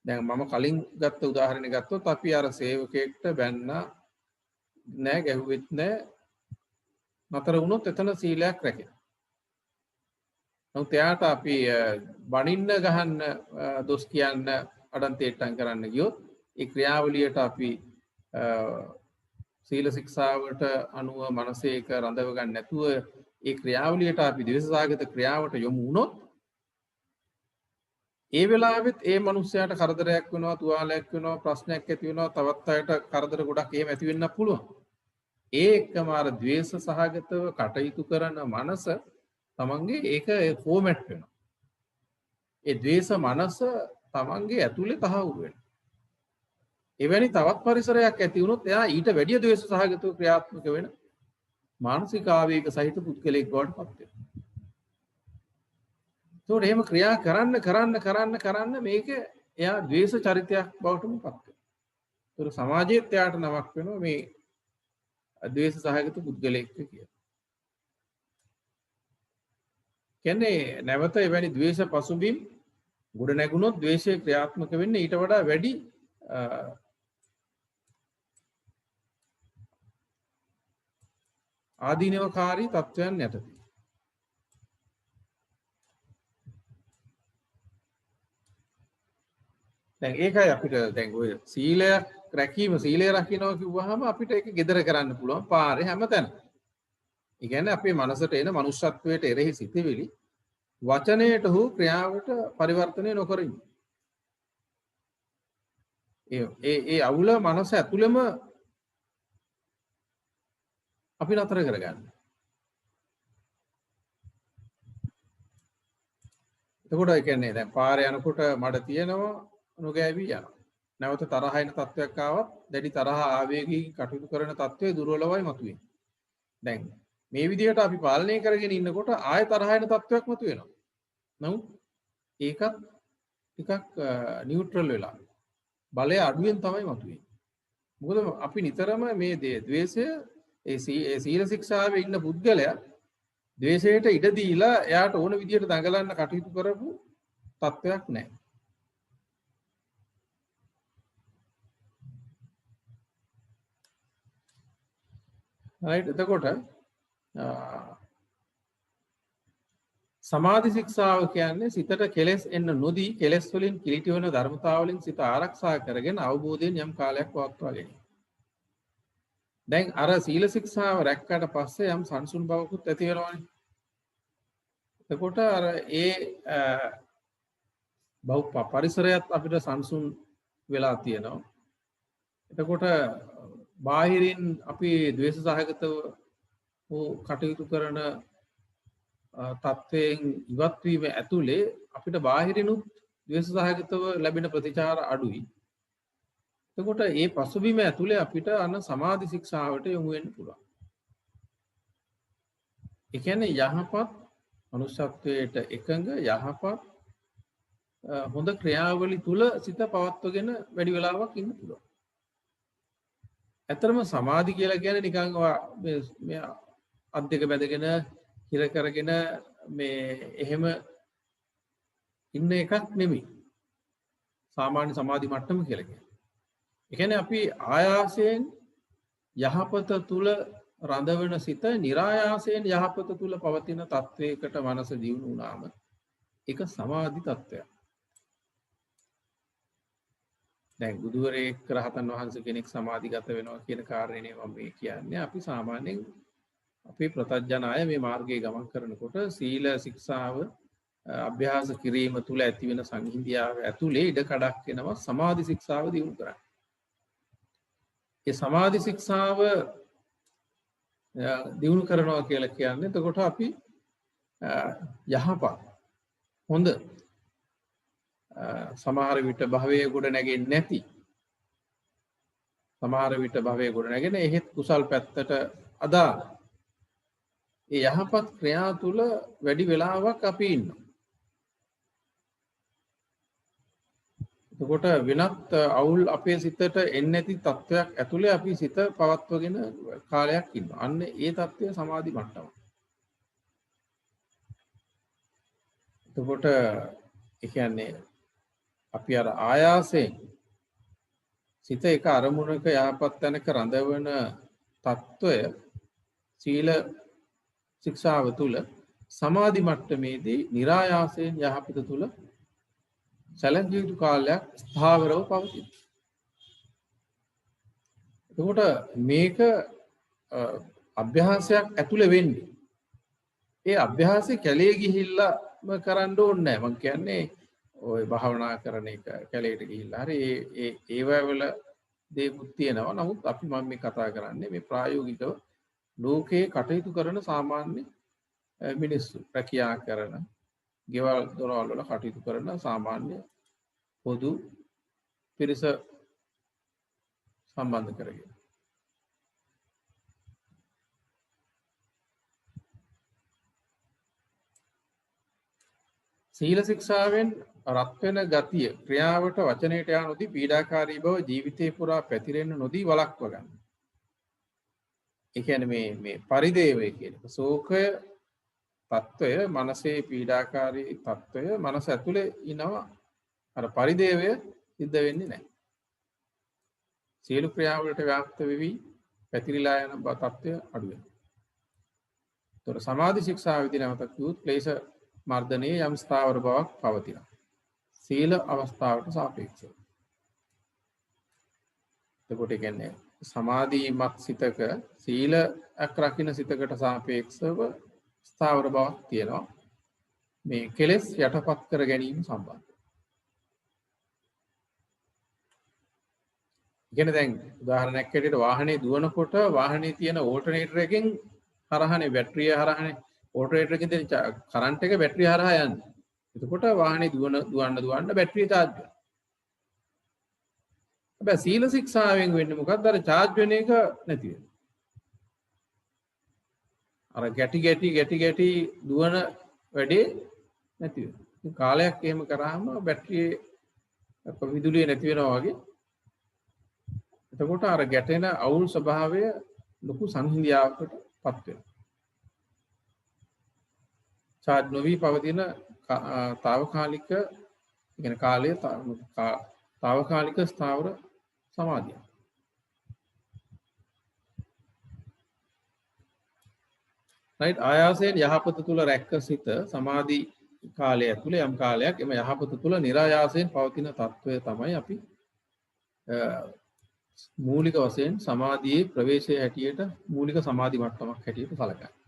S1: දැන් මම කලින් ගත්ත උදාහරණයක් ගත්තොත් අපි අර සේවකයෙක්ට බැන්න නෑ, ගැහුවෙත් නෑ, නතර වුණොත් එතන සීලයක් රැකෙනවා. නමුත් එයාට අපි බනින්න ගහන්න දොස් කියන්න අඩන්තේට්ටම් කරන්න ගියොත් ඒ ක්‍රියාවලියට අපි සීල ශික්ෂාවට අනුව මනසේ එක රඳව ගන්න නැතුව ඒ ක්‍රියාවලියට අපි ද්වේෂසහගත ක්‍රියාවට යොමු වුණොත් ඒ වෙලාවෙත් ඒ මනුස්සයාට කරදරයක් වෙනවා, තුවාලයක් වෙනවා, ප්‍රශ්නයක් ඇති වෙනවා, තවත් අයට කරදර ගොඩක් එහෙම ඇති වෙන්න පුළුවන්. ඒ එක්කම අර ද්වේෂ සහගතව කටයුතු කරන මනස තමන්ගේ ඒක ෆෝමැට් වෙනවා. ඒ ද්වේෂ මනස තමන්ගේ ඇතුලේ තහවුරු වෙනවා. එවැනි තවත් පරිසරයක් ඇති වුණොත් එයා ඊට වැඩිය ද්වේෂ සහගතව ක්‍රියාත්මක වෙන මානසික ආවේග සහිත පුද්ගලයෙක් බවට පත් වෙනවා. ඒකට එහෙම ක්‍රියා කරන්න මේක එයා ද්වේෂ චරිතයක් බවටම පත් වෙනවා. ඒතර සමාජයේත් එයාට නමක් වෙනවා මේ ද්වේෂ සහගත පුද්ගලයෙක් කියලා. කියන්නේ නැවත එවැනි ද්වේෂ පසුබිම් ගොඩ නැගුණොත් ද්වේෂය ක්‍රියාත්මක වෙන්නේ ඊට වඩා වැඩි ආදීනවකාරී තත්ත්වයන් යටතේ. දැන් ඒකයි අපිට දැන් ඔය සීලය රැකීම, සීලය රකින්නවා කිව්වහම අපිට ඒක gedara කරන්න පුළුවන් පාරේ හැමතැන. ඒ කියන්නේ අපේ මනසට එන මනුෂ්‍යත්වයට එරෙහි සිටිවිලි වචනයට හෝ ක්‍රියාවට පරිවර්තනය නොකර ඉන්න. ඒ අවුල මනස ඇතුළෙම අපි නතර කරගන්න. එතකොට ඒ කියන්නේ දැන් පාරේ යනකොට මඩ තියෙනවා, නොගෑවි යනවා. නැවත තරහ එන තත්වයක් ආවත් දැඩි තරහ ආවේගයෙන් කටයුතු කරන තත්වයේ දුර්වලවයි මතුවේ. දැන් මේ විදිහට අපි පාලනය කරගෙන ඉන්නකොට ආය තරහ එන තත්වයක් මතුවෙනවා. නමුත් ඒකත් ටිකක් නියුට්‍රල් වෙලා බලය අඩුවෙන් තමයි මතුවේ. මොකද අපි නිතරම මේ ද්වේෂය ඒ සීල ශික්ෂාවේ ඉන්න පුද්ගලයා ද්වේෂයට ඉඩ දීලා එයාට ඕන විදිහට දඟලන්න කටයුතු කරපු තත්වයක් නැහැ. right එතකොට සමාධි ශික්ෂාව කියන්නේ සිතට කෙලෙස් එන්න නොදී කෙලෙස් වලින් කිලිටි වෙන ධර්මතාවලින් සිත ආරක්ෂා කරගෙන අවබෝධයෙන් යම් කාලයක් පවත්වා ගැනීම. දැන් අර සීල ශික්ෂාව රැක්කට පස්සේ යම් සංසුන් බවකුත් ඇති වෙනවනේ. එතකොට අර ඒ පරිසරයත් අපිට සංසුන් වෙලා තියෙනවා. එතකොට බාහිරින් අපි ද්වේෂ සහගතව කටයුතු කරන තත්වයෙන් ඉවත් වීම ඇතුලේ අපිට බාහිරිනුත් ද්වේෂ සහගතව ලැබෙන ප්‍රතිචාර අඩුයි. එතකොට මේ පසුබිම ඇතුලේ අපිට අන්න සමාධි ශික්ෂාවට යොමු වෙන්න පුළුවන්. ඒ කියන්නේ යහපත් මනුෂ්‍යත්වයට එකඟ යහපත් හොඳ ක්‍රියාවලි තුල සිත පවත්වගෙන වැඩි වෙලාවක් ඉන්න පුළුවන්. ඇත්තටම සමාධි කියලා කියන්නේ නිකන් මේ අත් දෙක බැඳගෙන හිර කරගෙන මේ එහෙම ඉන්න එකක් නෙමෙයි. සාමාන්‍ය සමාධි මට්ටම කියලා කියන්නේ. ඒ කියන්නේ අපි ආයාසයෙන් යහපත තුල රඳවන සිත નિરાයාසයෙන් යහපත තුල පවතින තත්වයකට මනස දියුණු වුණාම ඒක සමාධි තත්වයක්. දැන් බුදුරෙක් රහතන් වහන්සේ කෙනෙක් සමාධිගත වෙනවා කියන කාරණේ මම මේ කියන්නේ අපි සාමාන්‍යයෙන් අපේ ප්‍රතඥ අය මේ මාර්ගයේ ගමන් කරනකොට සීල ශික්ෂාව අභ්‍යාස කිරීම තුල ඇති වෙන සංහිඳියාව ඇතුලේ ඉඩ කඩක් වෙනවා සමාධි ශික්ෂාව දියුණු කරන්න. ඒ සමාධි ශික්ෂාව දියුණු කරනවා කියලා කියන්නේ එතකොට අපි යහපත් හොඳ සමහර විට භවයේ ගොඩ නැගෙන්නේ නැති සමහර විට භවයේ ගොඩ නැගෙන එහෙත් කුසල් පැත්තට අදාළ ඒ යහපත් ක්‍රියා තුල වැඩි වෙලාවක් අපි ඉන්නවා. එතකොට වෙනත් අවුල් අපේ සිතට එන්නේ නැති තත්වයක් ඇතුලේ අපි සිත පවත්වගෙන කාලයක් ඉන්නවා. අන්න ඒ තත්වය සමාධි මට්ටම. එතකොට ඒ කියන්නේ අපි අර ආයාසයෙන් සිත එක අරමුණක යහපත් තැනක රඳවන తত্ত্বය සීල ශික්ෂාව තුල සමාධි මට්ටමේදී નિરાයාසයෙන් යහපත තුල සැලකිය යුතු කාලයක් ස්ථාවරව පවතින. එතකොට මේක අභ්‍යාසයක් ඇතුලේ වෙන්නේ. ඒ අභ්‍යාසය කැලේ ගිහිල්ලාම කරන්න ඕනේ නැහැ. මම කියන්නේ ඔය භාවනා කරන එක කැලේට ගිහිල්ලා හරි ඒ වල දේකුත් තියෙනවා. නමුත් අපි මම මේ කතා කරන්නේ මේ ප්‍රායෝගිකව ලෝකේ කටයුතු කරන සාමාන්‍ය මිනිස්සු රැකියා කරන ගෙවල් දොරවල් වල කටයුතු කරන සාමාන්‍ය පොදු පිරිස සම්බන්ධ කරගෙන සීල ශික්ෂාවෙන් රත් වෙන ගතිය ක්‍රියාවට වචනයට යා නොදී පීඩාකාරී බව ජීවිතේ පුරා පැතිරෙන්න නොදී වළක්ව ගන්න. ඒ කියන්නේ මේ පරිදේවය කියන එක ශෝකය తত্ত্বය මනසේ පීඩාකාරී తত্ত্বය මනස ඇතුලේ ඉනවා. අර පරිදේවය සිද්ධ වෙන්නේ නැහැ. සියලු ක්‍රියාවලට ව්‍යාප්ත වෙවි පැතිරිලා යන తত্ত্বය අඩු වෙනවා. ඒතර සමාධි ශික්ෂාවේදී නැවතත් කිව්වොත් ක්ලේශ මර්ධනයේ යම් ස්ථාවර බවක් පවතිනවා. සීල අවස්ථාවට සාපේක්ෂව. එතකොට කියන්නේ සමාධිමත් සිතක සීලයක් රකින්න සිතකට සාපේක්ෂව ස්ථාවර බවක් තියෙනවා. මේ කෙලෙස් යටපත් කර ගැනීම සම්බන්ධ. කියන්නේ දැන් උදාහරණයක් ඇටියට වාහනේ දුවනකොට වාහනේ තියෙන ඕල්ටර්නේටර් එකෙන් හරහානේ බැටරිය හරහානේ ඕල්ටර්නේටර් එකෙන් තියෙන කරන්ට් එක බැටරිය හරහා යන්නේ. එතකොට වාහනේ දුවන්න බැටරිය charge වෙනවා. හැබැයි සීල ශික්ෂාවෙන් වෙන්නේ මොකක්ද? අර charge වෙන එක නැති වෙනවා. අර ගැටි දුවන වැඩේ නැති වෙනවා. කාලයක් එහෙම කරාම බැටරියේ විදුලිය නැති වෙනවා වගේ. එතකොට අර ගැටෙන අවුල් ස්වභාවය ලොකු සංහිඳියාවකට පත් වෙනවා. charge නොවි පවතින తాවකාලික කියන කාලය తాවකාලික ස්ථාවර සමාධිය. right ආයාසයෙන් යහපත තුල රැක්ක සිත සමාධි කාලය ඇතුලේ යම් කාලයක් එම යහපත තුල નિરાයාසයෙන් පවතින తত্ত্বය තමයි අපි මූලික වශයෙන් සමාධියේ ප්‍රවේශය හැටියට මූලික සමාධි මට්ටමක් හැටියට සැලකන්නේ.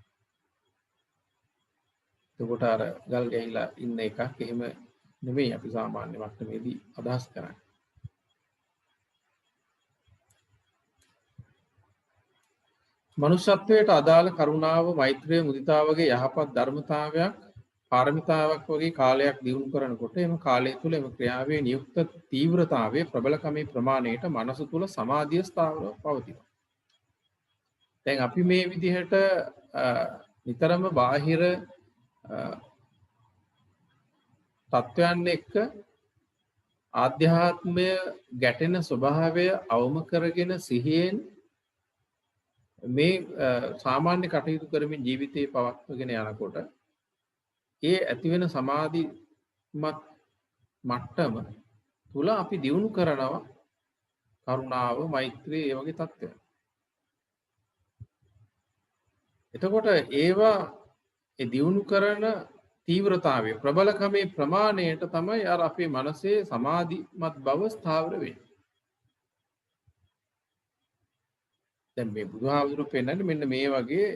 S1: එතකොට අර ගල් ගැහිලා ඉන්න එකක් එහෙම නෙමෙයි අපි සාමාන්‍ය මට්ටමේදී අදහස් කරන්නේ. මනුෂ්‍යත්වයට අදාළ කරුණාව, මෛත්‍රිය, මුදිතාව වගේ යහපත් ධර්මතාවයක් පාරමිතාවක් වගේ කාලයක් දියුණු කරනකොට එම කාලය තුළ එම ක්‍රියාවේ නියුක්ත තීව්‍රතාවයේ ප්‍රබලකමේ ප්‍රමාණයට මනස තුළ සමාධිය ස්ථාවරව පවතිනවා. දැන් අපි මේ විදිහට නිතරම බාහිර තත්වයන් එක්ක ආධ්‍යාත්මය ගැටෙන ස්වභාවය අවම කරගෙන සිහියෙන් මේ සාමාන්‍ය කටයුතු කරමින් ජීවිතේ පවත්වගෙන යනකොට ඒ ඇතිවෙන සමාධිමත් මට්ටම තුල අපි දියුණු කරනවා කරුණාව, මෛත්‍රිය, ඒ වගේ தත්ත්වයන්. එතකොට ඒවා ඒ දියුණු කරන තීව්‍රතාවය ප්‍රබලකමේ ප්‍රමාණයට තමයි අර අපේ මනසේ සමාධිමත් බව ස්ථාවර වෙන්නේ. දැන් මේ බුදුහාමුදුරුවෝ පෙන්නන්නේ මෙන්න මේ වගේ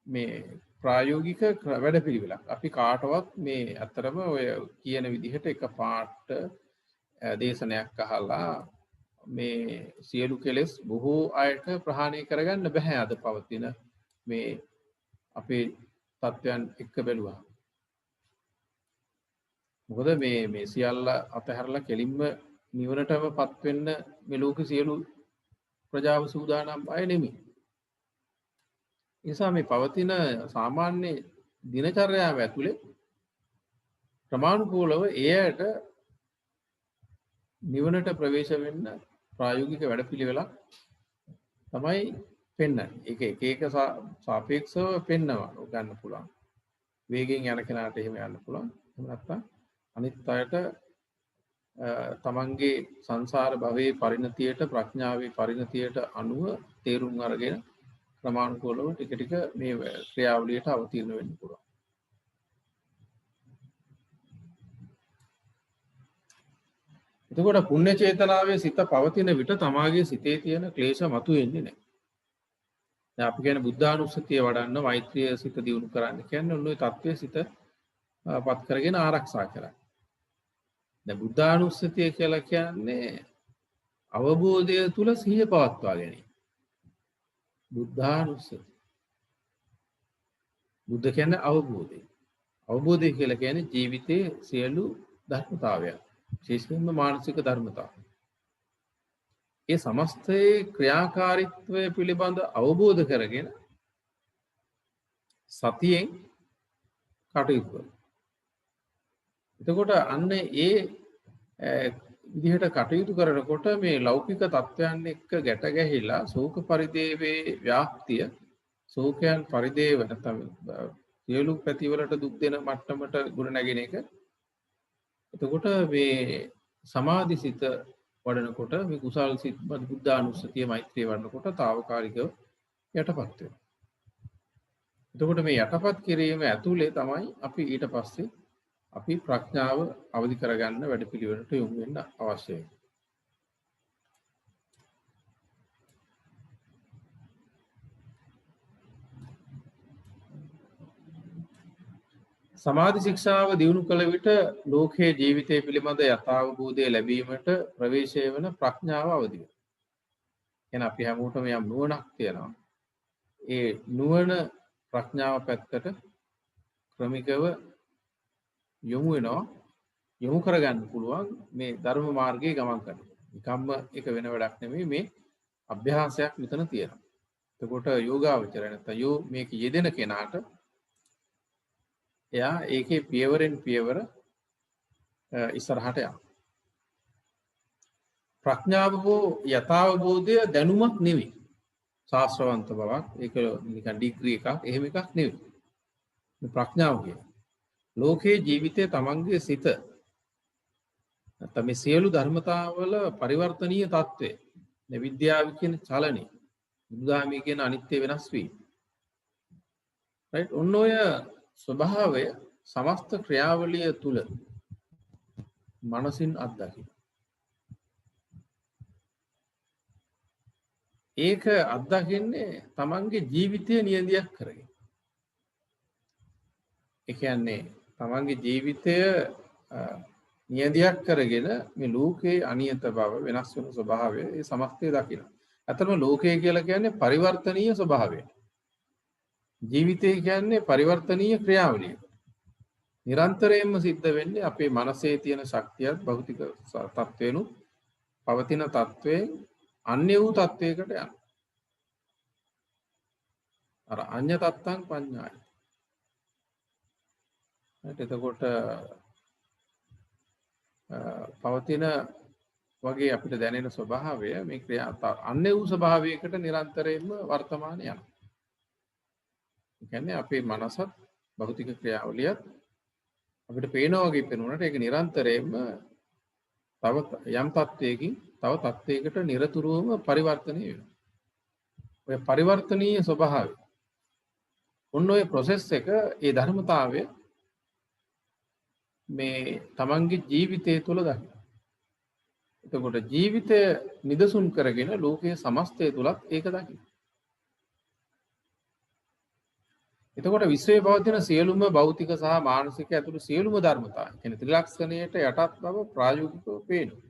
S1: මේ ප්‍රායෝගික වැඩපිළිවෙලක්. අපි කාටවත් මේ අතරම ඔය කියන විදිහට එක පාට දේශනයක් අහලා මේ සියලු කෙලෙස් බොහෝ අයට ප්‍රහාණය කරගන්න බෑ අද පවතින මේ අපේ තත්වයන් එක්ක බැලුවා. මොකද මේ සියල්ල අතහැරලා කෙලින්ම නිවනටමපත් වෙන්න මේ ලෝක සියලු ප්‍රජාව සූදානම් අය නෙමෙයි. නිසා මේ පවතින සාමාන්‍ය දිනචර්යාව ඇතුලේ ප්‍රමාණිකූලව එයට නිවනට ප්‍රවේශ වෙන්න ප්‍රායෝගික වැඩපිළිවෙලක් තමයි පෙන්වන්නේ. ඒක එක සාපේක්ෂව පෙන්නවා ගන්න පුළුවන්. වේගෙන් යන කෙනාට එහෙම යන්න පුළුවන්. එහෙම නැත්නම් අනිත් අයට තමන්ගේ සංසාර භවයේ පරිණතියට ප්‍රඥාවේ පරිණතියට අනුව තේරුම් අරගෙන ප්‍රමාණිකූලව ටික ටික මේ ක්‍රියාවලියට අවතීර්ණ වෙන්න පුළුවන්. එතකොට පුණ්‍ය චේතනාවේ සිත පවතින විට තමාගේ සිතේ තියෙන ක්ලේශ මතුවෙන්නේ නැහැ. දැන් අපි කියන්නේ බුද්ධානුස්සතිය වඩන්න, මෛත්‍රිය සිත දියුණු කරන්න කියන්නේ ඔන්න ඔය தත්ත්වයේ සිත පත් කරගෙන ආරක්ෂා කරන්න. දැන් බුද්ධානුස්සතිය කියලා කියන්නේ අවබෝධය තුල සිහිය පවත්වා ගැනීම. බුද්ධානුස්සතිය. බුද්ධ කියන්නේ අවබෝධය. අවබෝධය කියලා කියන්නේ ජීවිතයේ සියලු ධර්මතාවයන්. විශේෂයෙන්ම මානසික ධර්මතාව. ඒ සමස්තයේ ක්‍රියාකාරීත්වය පිළිබඳ අවබෝධ කරගෙන සතියෙන් කටයුතු කරනවා. එතකොට අන්න ඒ විදිහට කටයුතු කරනකොට මේ ලෞකික තත්වයන් එක්ක ගැට ගැහිලා ශෝක පරිදේවේ ව්‍යාප්තිය, ශෝකයන් පරිදේව නැත්නම් සියලු පැතිවලට දුක් දෙන මට්ටමට ගුණ නැගෙන එක. එතකොට මේ සමාධිසිත වඩනකොට මේ කුසල් සිත් බුද්ධානුස්සතිය මෛත්‍රිය වඩනකොට తాවකාලිකව යටපත් වෙනවා. එතකොට මේ යටපත් කිරීම ඇතුලේ තමයි අපි ඊට පස්සේ අපි ප්‍රඥාව අවදි කරගන්න වැඩපිළිවෙලට යොමු වෙන්න අවශ්‍යයි. සමාධි ශික්ෂාව දියුණු කළ විට ලෝකයේ ජීවිතය පිළිබඳ යථාබෝධය ලැබීමට ප්‍රවේශය වන ප්‍රඥාව අවදි වෙනවා. එහෙනම් අපි හැමෝටම යම් නුවණක් තියෙනවා. ඒ නුවණ ප්‍රඥාව පැත්තට ක්‍රමිකව යොමු වෙනවා. යොමු කරගන්න පුළුවන් මේ ධර්ම මාර්ගයේ ගමන් කරනකොට. නිකම්ම එක වෙන වැඩක් නෙමෙයි, මේ අභ්‍යාසයක් මෙතන තියෙනවා. එතකොට යෝගාවචරය නැත්නම් මේක යෙදෙන කෙනාට එයා ඒකේ පියවරෙන් පියවර ඉස්සරහට යනවා. ප්‍රඥාව හෝ යථාබෝධය දැනුමක් නෙවෙයි. ශාස්ත්‍රවන්ත බවක්, ඒක නිකන් ඩිග්‍රී එකක්, එහෙම එකක් නෙවෙයි. මේ ප්‍රඥාව කියන්නේ ලෝකයේ ජීවිතයේ තමන්ගේ සිත නැත්නම් මේ සියලු ධර්මතාවල පරිවර්තනීය తත්වය, මේ විද්‍යාව කියන චලනය, බුදුදහමේ කියන අනිත්‍ය වෙනස් වීම. රයිට්? ඔන්න ඔය ස්වභාවය සමස්ත ක්‍රියාවලිය තුල මනසින් අත්දකින්න. ඒක අත්දකින්නේ තමන්ගේ ජීවිතය නියඳියක් කරගෙන. ඒ කියන්නේ තමන්ගේ ජීවිතය නියඳියක් කරගෙන මේ ලෝකේ අනියත බව, වෙනස් වෙන ස්වභාවය, ඒ සමස්තය දකිනවා. අතරම ලෝකය කියලා කියන්නේ පරිවර්තනීය ස්වභාවය. ජීවිතය කියන්නේ පරිවර්තනීය ක්‍රියාවලිය. නිරන්තරයෙන්ම සිද්ධ වෙන්නේ අපේ මනසේ තියෙන ශක්තියත් භෞතික තත්ත්වේනු පවතින තත්ත්වයෙන් අන්‍ය වූ තත්ත්වයකට යනවා. අර අඤ්ඤ තත්තං පඤ්ඤාය. එතකොට පවතින වගේ අපිට දැනෙන ස්වභාවය මේ ක්‍රියා අන්‍ය වූ ස්වභාවයකට නිරන්තරයෙන්ම වර්තමාන යනවා. ඒ කියන්නේ අපේ මනසත් භෞතික ක්‍රියාවලියත් අපිට පේනවා වගේ පේනුනට ඒක නිරන්තරයෙන්ම තව යම් තත්වයකින් තව තත්වයකට නිරතුරුවම පරිවර්තනය වෙනවා. ඔය පරිවර්තනීය ස්වභාවය ඔන්න ඔය ප්‍රොසෙස් එක ඒ ධර්මතාවය මේ තමන්ගේ ජීවිතය තුළ දකින්න. එතකොට ජීවිතය නිදසුන් කරගෙන ලෝකයේ සමස්තය තුලත් ඒක දකින්න. එතකොට විශ්වයේ පවතින සියලුම භෞතික සහ මානසික ඇතුළු සියලුම ධර්මතා කියන්නේ ත්‍රිලක්ෂණයට යටත් බව ප්‍රායෝගිකව පේනවා.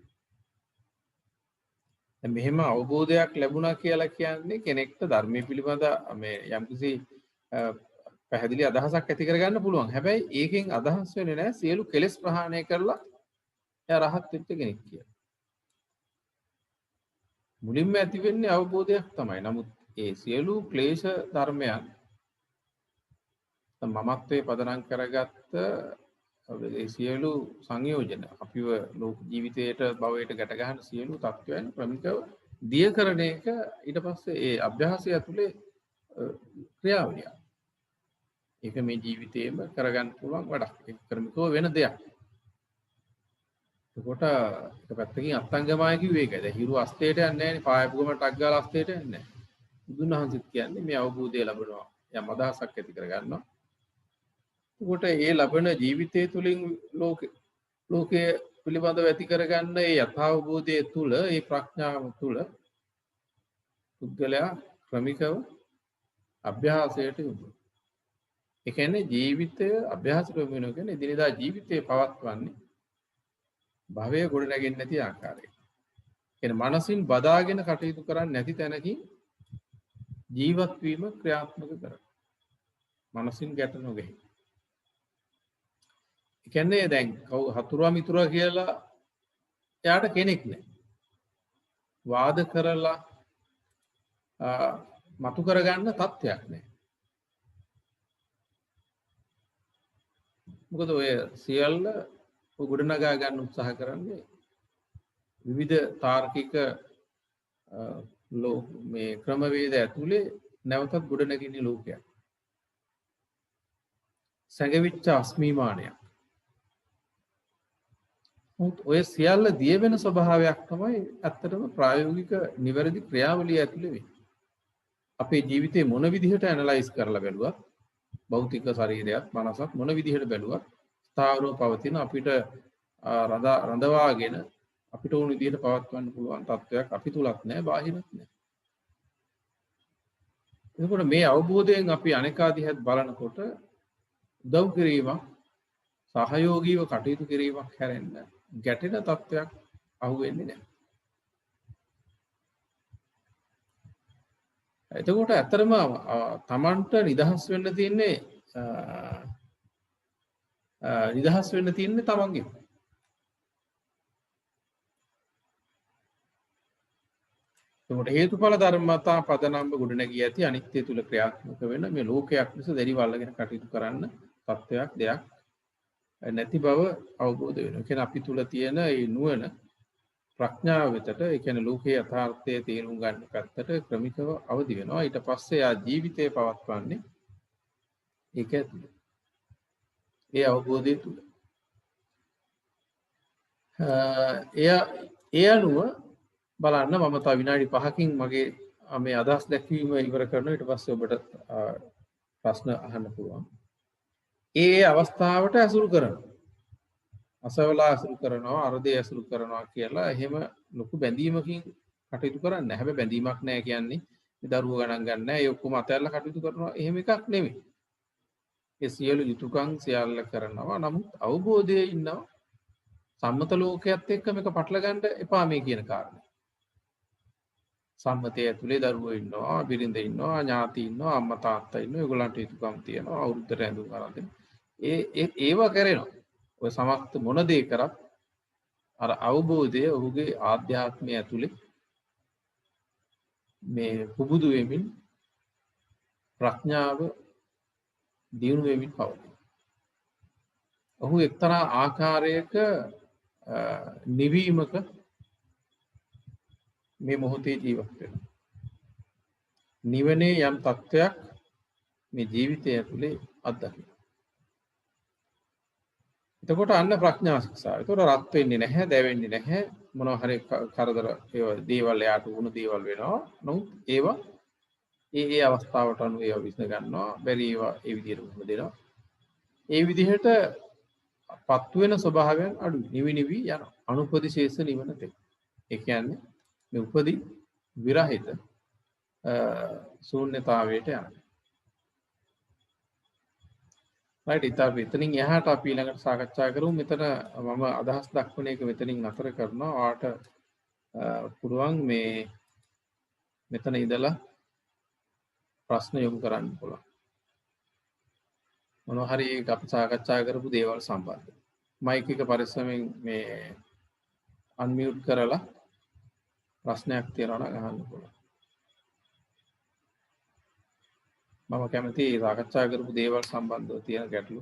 S1: දැන් මෙහෙම අවබෝධයක් ලැබුණා කියලා කියන්නේ කෙනෙක්ට ධර්මයේ පිළිබඳ මේ යම්කිසි පැහැදිලි අදහසක් ඇති කරගන්න පුළුවන්. හැබැයි ඒකෙන් අදහස් වෙන්නේ නැහැ සියලු කෙලෙස් ප්‍රහාණය කරලා එයා රහත් වෙච්ච කෙනෙක් කියලා. මුලින්ම ඇති වෙන්නේ අවබෝධයක් තමයි. නමුත් ඒ සියලු ක්ලේශ ධර්මයන් මමත්වයේ පදනම් කරගත්ත ඒ සියලු සංයෝජන අපිව ලෝක ජීවිතයට භවයට ගැට ගන්න සියලු තත්ත්වයන් ක්‍රමිකව දියකරන එක ඊට පස්සේ ඒ අභ්‍යාසය ඇතුලේ ක්‍රියාවලිය. ඒක මේ ජීවිතේම කරගන්න පුළුවන් වැඩක්. ඒක ක්‍රමිකව වෙන දෙයක්. එතකොට එක පැත්තකින් අත්ංගමයි කිව්වේ ඒකයි. දැන් හිරු අස්තේට යන්නේ නැහැ නේ. පායපු ගම ටක් ගාලා අස්තේට යන්නේ නැහැ. බුදුන් වහන්සේත් කියන්නේ මේ අවබෝධය ලැබෙනවා. යම් අදහසක් ඇති කරගන්නවා. එතකොට ඒ ලබන ජීවිතය තුළින් ලෝකයේ පිළිබඳව ඇති කරගන්න ඒ යථාබෝධය තුළ ඒ ප්‍රඥාව තුළ පුද්ගලයා ක්‍රමිකව අභ්‍යාසයට යොමු. ඒ කියන්නේ ජීවිතය අභ්‍යාසයට යොමු වෙනවා කියන්නේ එදිනෙදා ජීවිතේ පවත්වන්නේ භවය ගොඩ නැගෙන්නේ නැති ආකාරයකට. කියන්නේ මනසින් බදාගෙන කටයුතු කරන්නේ නැති තැනකින් ජීවත් වීම ක්‍රියාත්මක කරනවා. මනසින් ගැට නොගෙයි. ඒ කියන්නේ දැන් හතුරුවා මිතුරුවා කියලා එයාට කෙනෙක් නැහැ. වාද කරලා මතු කරගන්න තත්ත්වයක් නැහැ. මොකද ඔය සියල්ල ගොඩනගා ගන්න උත්සාහ කරන්නේ විවිධ තාර්කික මේ ක්‍රමවේද ඇතුලේ නැවතත් ගොඩනැගින්නේ ලෝකයක්. සැඟවිච්ච අස්මිමානයක්. ඔය සියල්ල දිය වෙන ස්වභාවයක් තමයි ඇත්තටම ප්‍රායෝගික නිවැරදි ක්‍රියාවලිය ඇතුලේ වෙන්නේ. අපේ ජීවිතේ මොන විදිහට ඇනලයිස් කරලා බැලුවත් භෞතික ශරීරයක් මනසක් මොන විදිහට බැලුවත් ස්ථාවරව පවතින අපිට රඳවාගෙන අපිට ඕන විදිහට පවත්වන්න පුළුවන් තත්වයක් අපි තුලත් නැහැ බාහිරත් නැහැ. එතකොට මේ අවබෝධයෙන් අපි අනේකා දිහත් බලනකොට උදව් කිරීමක් සහයෝගීව කටයුතු කිරීමක් හැරෙන්න ගැටෙන තත්වයක් අහුවෙන්නේ නැහැ. එතකොට ඇත්තටම තමන්ට නිදහස් වෙන්න තියෙන්නේ තමන්ගේ. එතකොට හේතුඵල ධර්මතා පදනම්ව ගොඩනැගී ඇති අනිත්‍ය තුල ක්‍රියාත්මක වෙන මේ ලෝකයක් නිසා දැරිවල්ලගෙන කටයුතු කරන්න තත්වයක් දෙයක් නැති බව අවබෝධ වෙනවා. ඒ කියන්නේ අපි තුල තියෙන මේ නුවණ ප්‍රඥාව වෙතට ඒ කියන්නේ ලෝකයේ යථාර්ථයේ තේරුම් ගන්න පැත්තට ක්‍රමිකව අවදි වෙනවා. ඊට පස්සේ ආ ජීවිතේ පවත්වන්නේ ඒක ඇතුළේ. ඒ අවබෝධය තුල. ඒ අනුව බලන්න මම තව විනාඩි 5කින් මගේ මේ අදහස් දැක්වීම ඉවර කරනවා. ඊට පස්සේ ඔබට ප්‍රශ්න අහන්න පුළුවන්. ඒ අවස්ථාවට ඇසුරු කරනවා. අසවලා ඇසුරු කරනවා, අරදේ ඇසුරු කරනවා කියලා එහෙම ලොකු බැඳීමකින් කටයුතු කරන්නේ නැහැ. හැබැයි බැඳීමක් නැහැ කියන්නේ මේ දරුවෝ ගණන් ගන්න නැහැ. ඒ ඔක්කොම අතහැරලා කටයුතු කරනවා. එහෙම එකක් නෙමෙයි. ඒ සියලු යුතුයකම් සියල්ල කරනවා. නමුත් අවබෝධයේ ඉන්නවා. සම්මත ලෝකයේත් එක්ක මේක පටල ගන්න එපා මේ කියන කාරණේ. සම්මතය ඇතුලේ දරුවෝ ඉන්නවා, බිරිඳ ඉන්නවා, ඥාති ඉන්නවා, අම්මා තාත්තා ඉන්නවා. ඒගොල්ලන්ට යුතුකම් තියෙනවා. අවුරුද්දට ඇඳුම් අරන් දෙන්න. ඒව කරනවා. ඔය සමස්ත මොන දේ කරත් අර අවබෝධය ඔහුගේ ආධ්‍යාත්මය ඇතුලේ මේ පුබුදු වෙමින් ප්‍රඥාව දියුණු වෙමින් පවතී. ඔහු එක්තරා ආකාරයක නිවීමක මේ මොහොතේ ජීවත් වෙනවා. නිවනේ යම් තත්වයක් මේ ජීවිතය ඇතුලේ අත්දකින්න. එතකොට අන්න ප්‍රඥා ශික්ෂාව. එතකොට රත් වෙන්නේ නැහැ, දැවෙන්නේ නැහැ. මොනවා හරි කරදර ඒවා දේවල් යාට වුණු දේවල් වෙනවා. නමුත් ඒවා ඒ අවස්ථාවට අනුව ඒවා විසඳ ගන්නවා. බැරි ඒවා ඒ විදිහට මුහුණ දෙනවා. ඒ විදිහට පත්තු වෙන ස්වභාවයන් අඩුයි. නිවි නිවි යනවා. අනුපදිශේෂ නිවන තෙක්. ඒ කියන්නේ මේ උපදී විරහිත ශූන්‍යතාවයට යනවා. right ඉතින් මෙතනින් එහාට අපි ඊළඟට සාකච්ඡා කරමු. මෙතන මම අදහස් දක්වන එක මෙතනින් නතර කරනවා. ඔයාට පුළුවන් මේ මෙතන ඉඳලා ප්‍රශ්න යොමු කරන්න පුළුවන්. මොනවා හරි ඒක අපි සාකච්ඡා කරපු දේවල් සම්බන්ධව. මයික් එක පරිස්සමෙන් මේ අන්මියුට් කරලා ප්‍රශ්නයක් තියෙනවා නම් අහන්න පුළුවන්. මම කැමතියි සාකච්ඡා කරපු දේවල් සම්බන්ධව තියෙන ගැටලු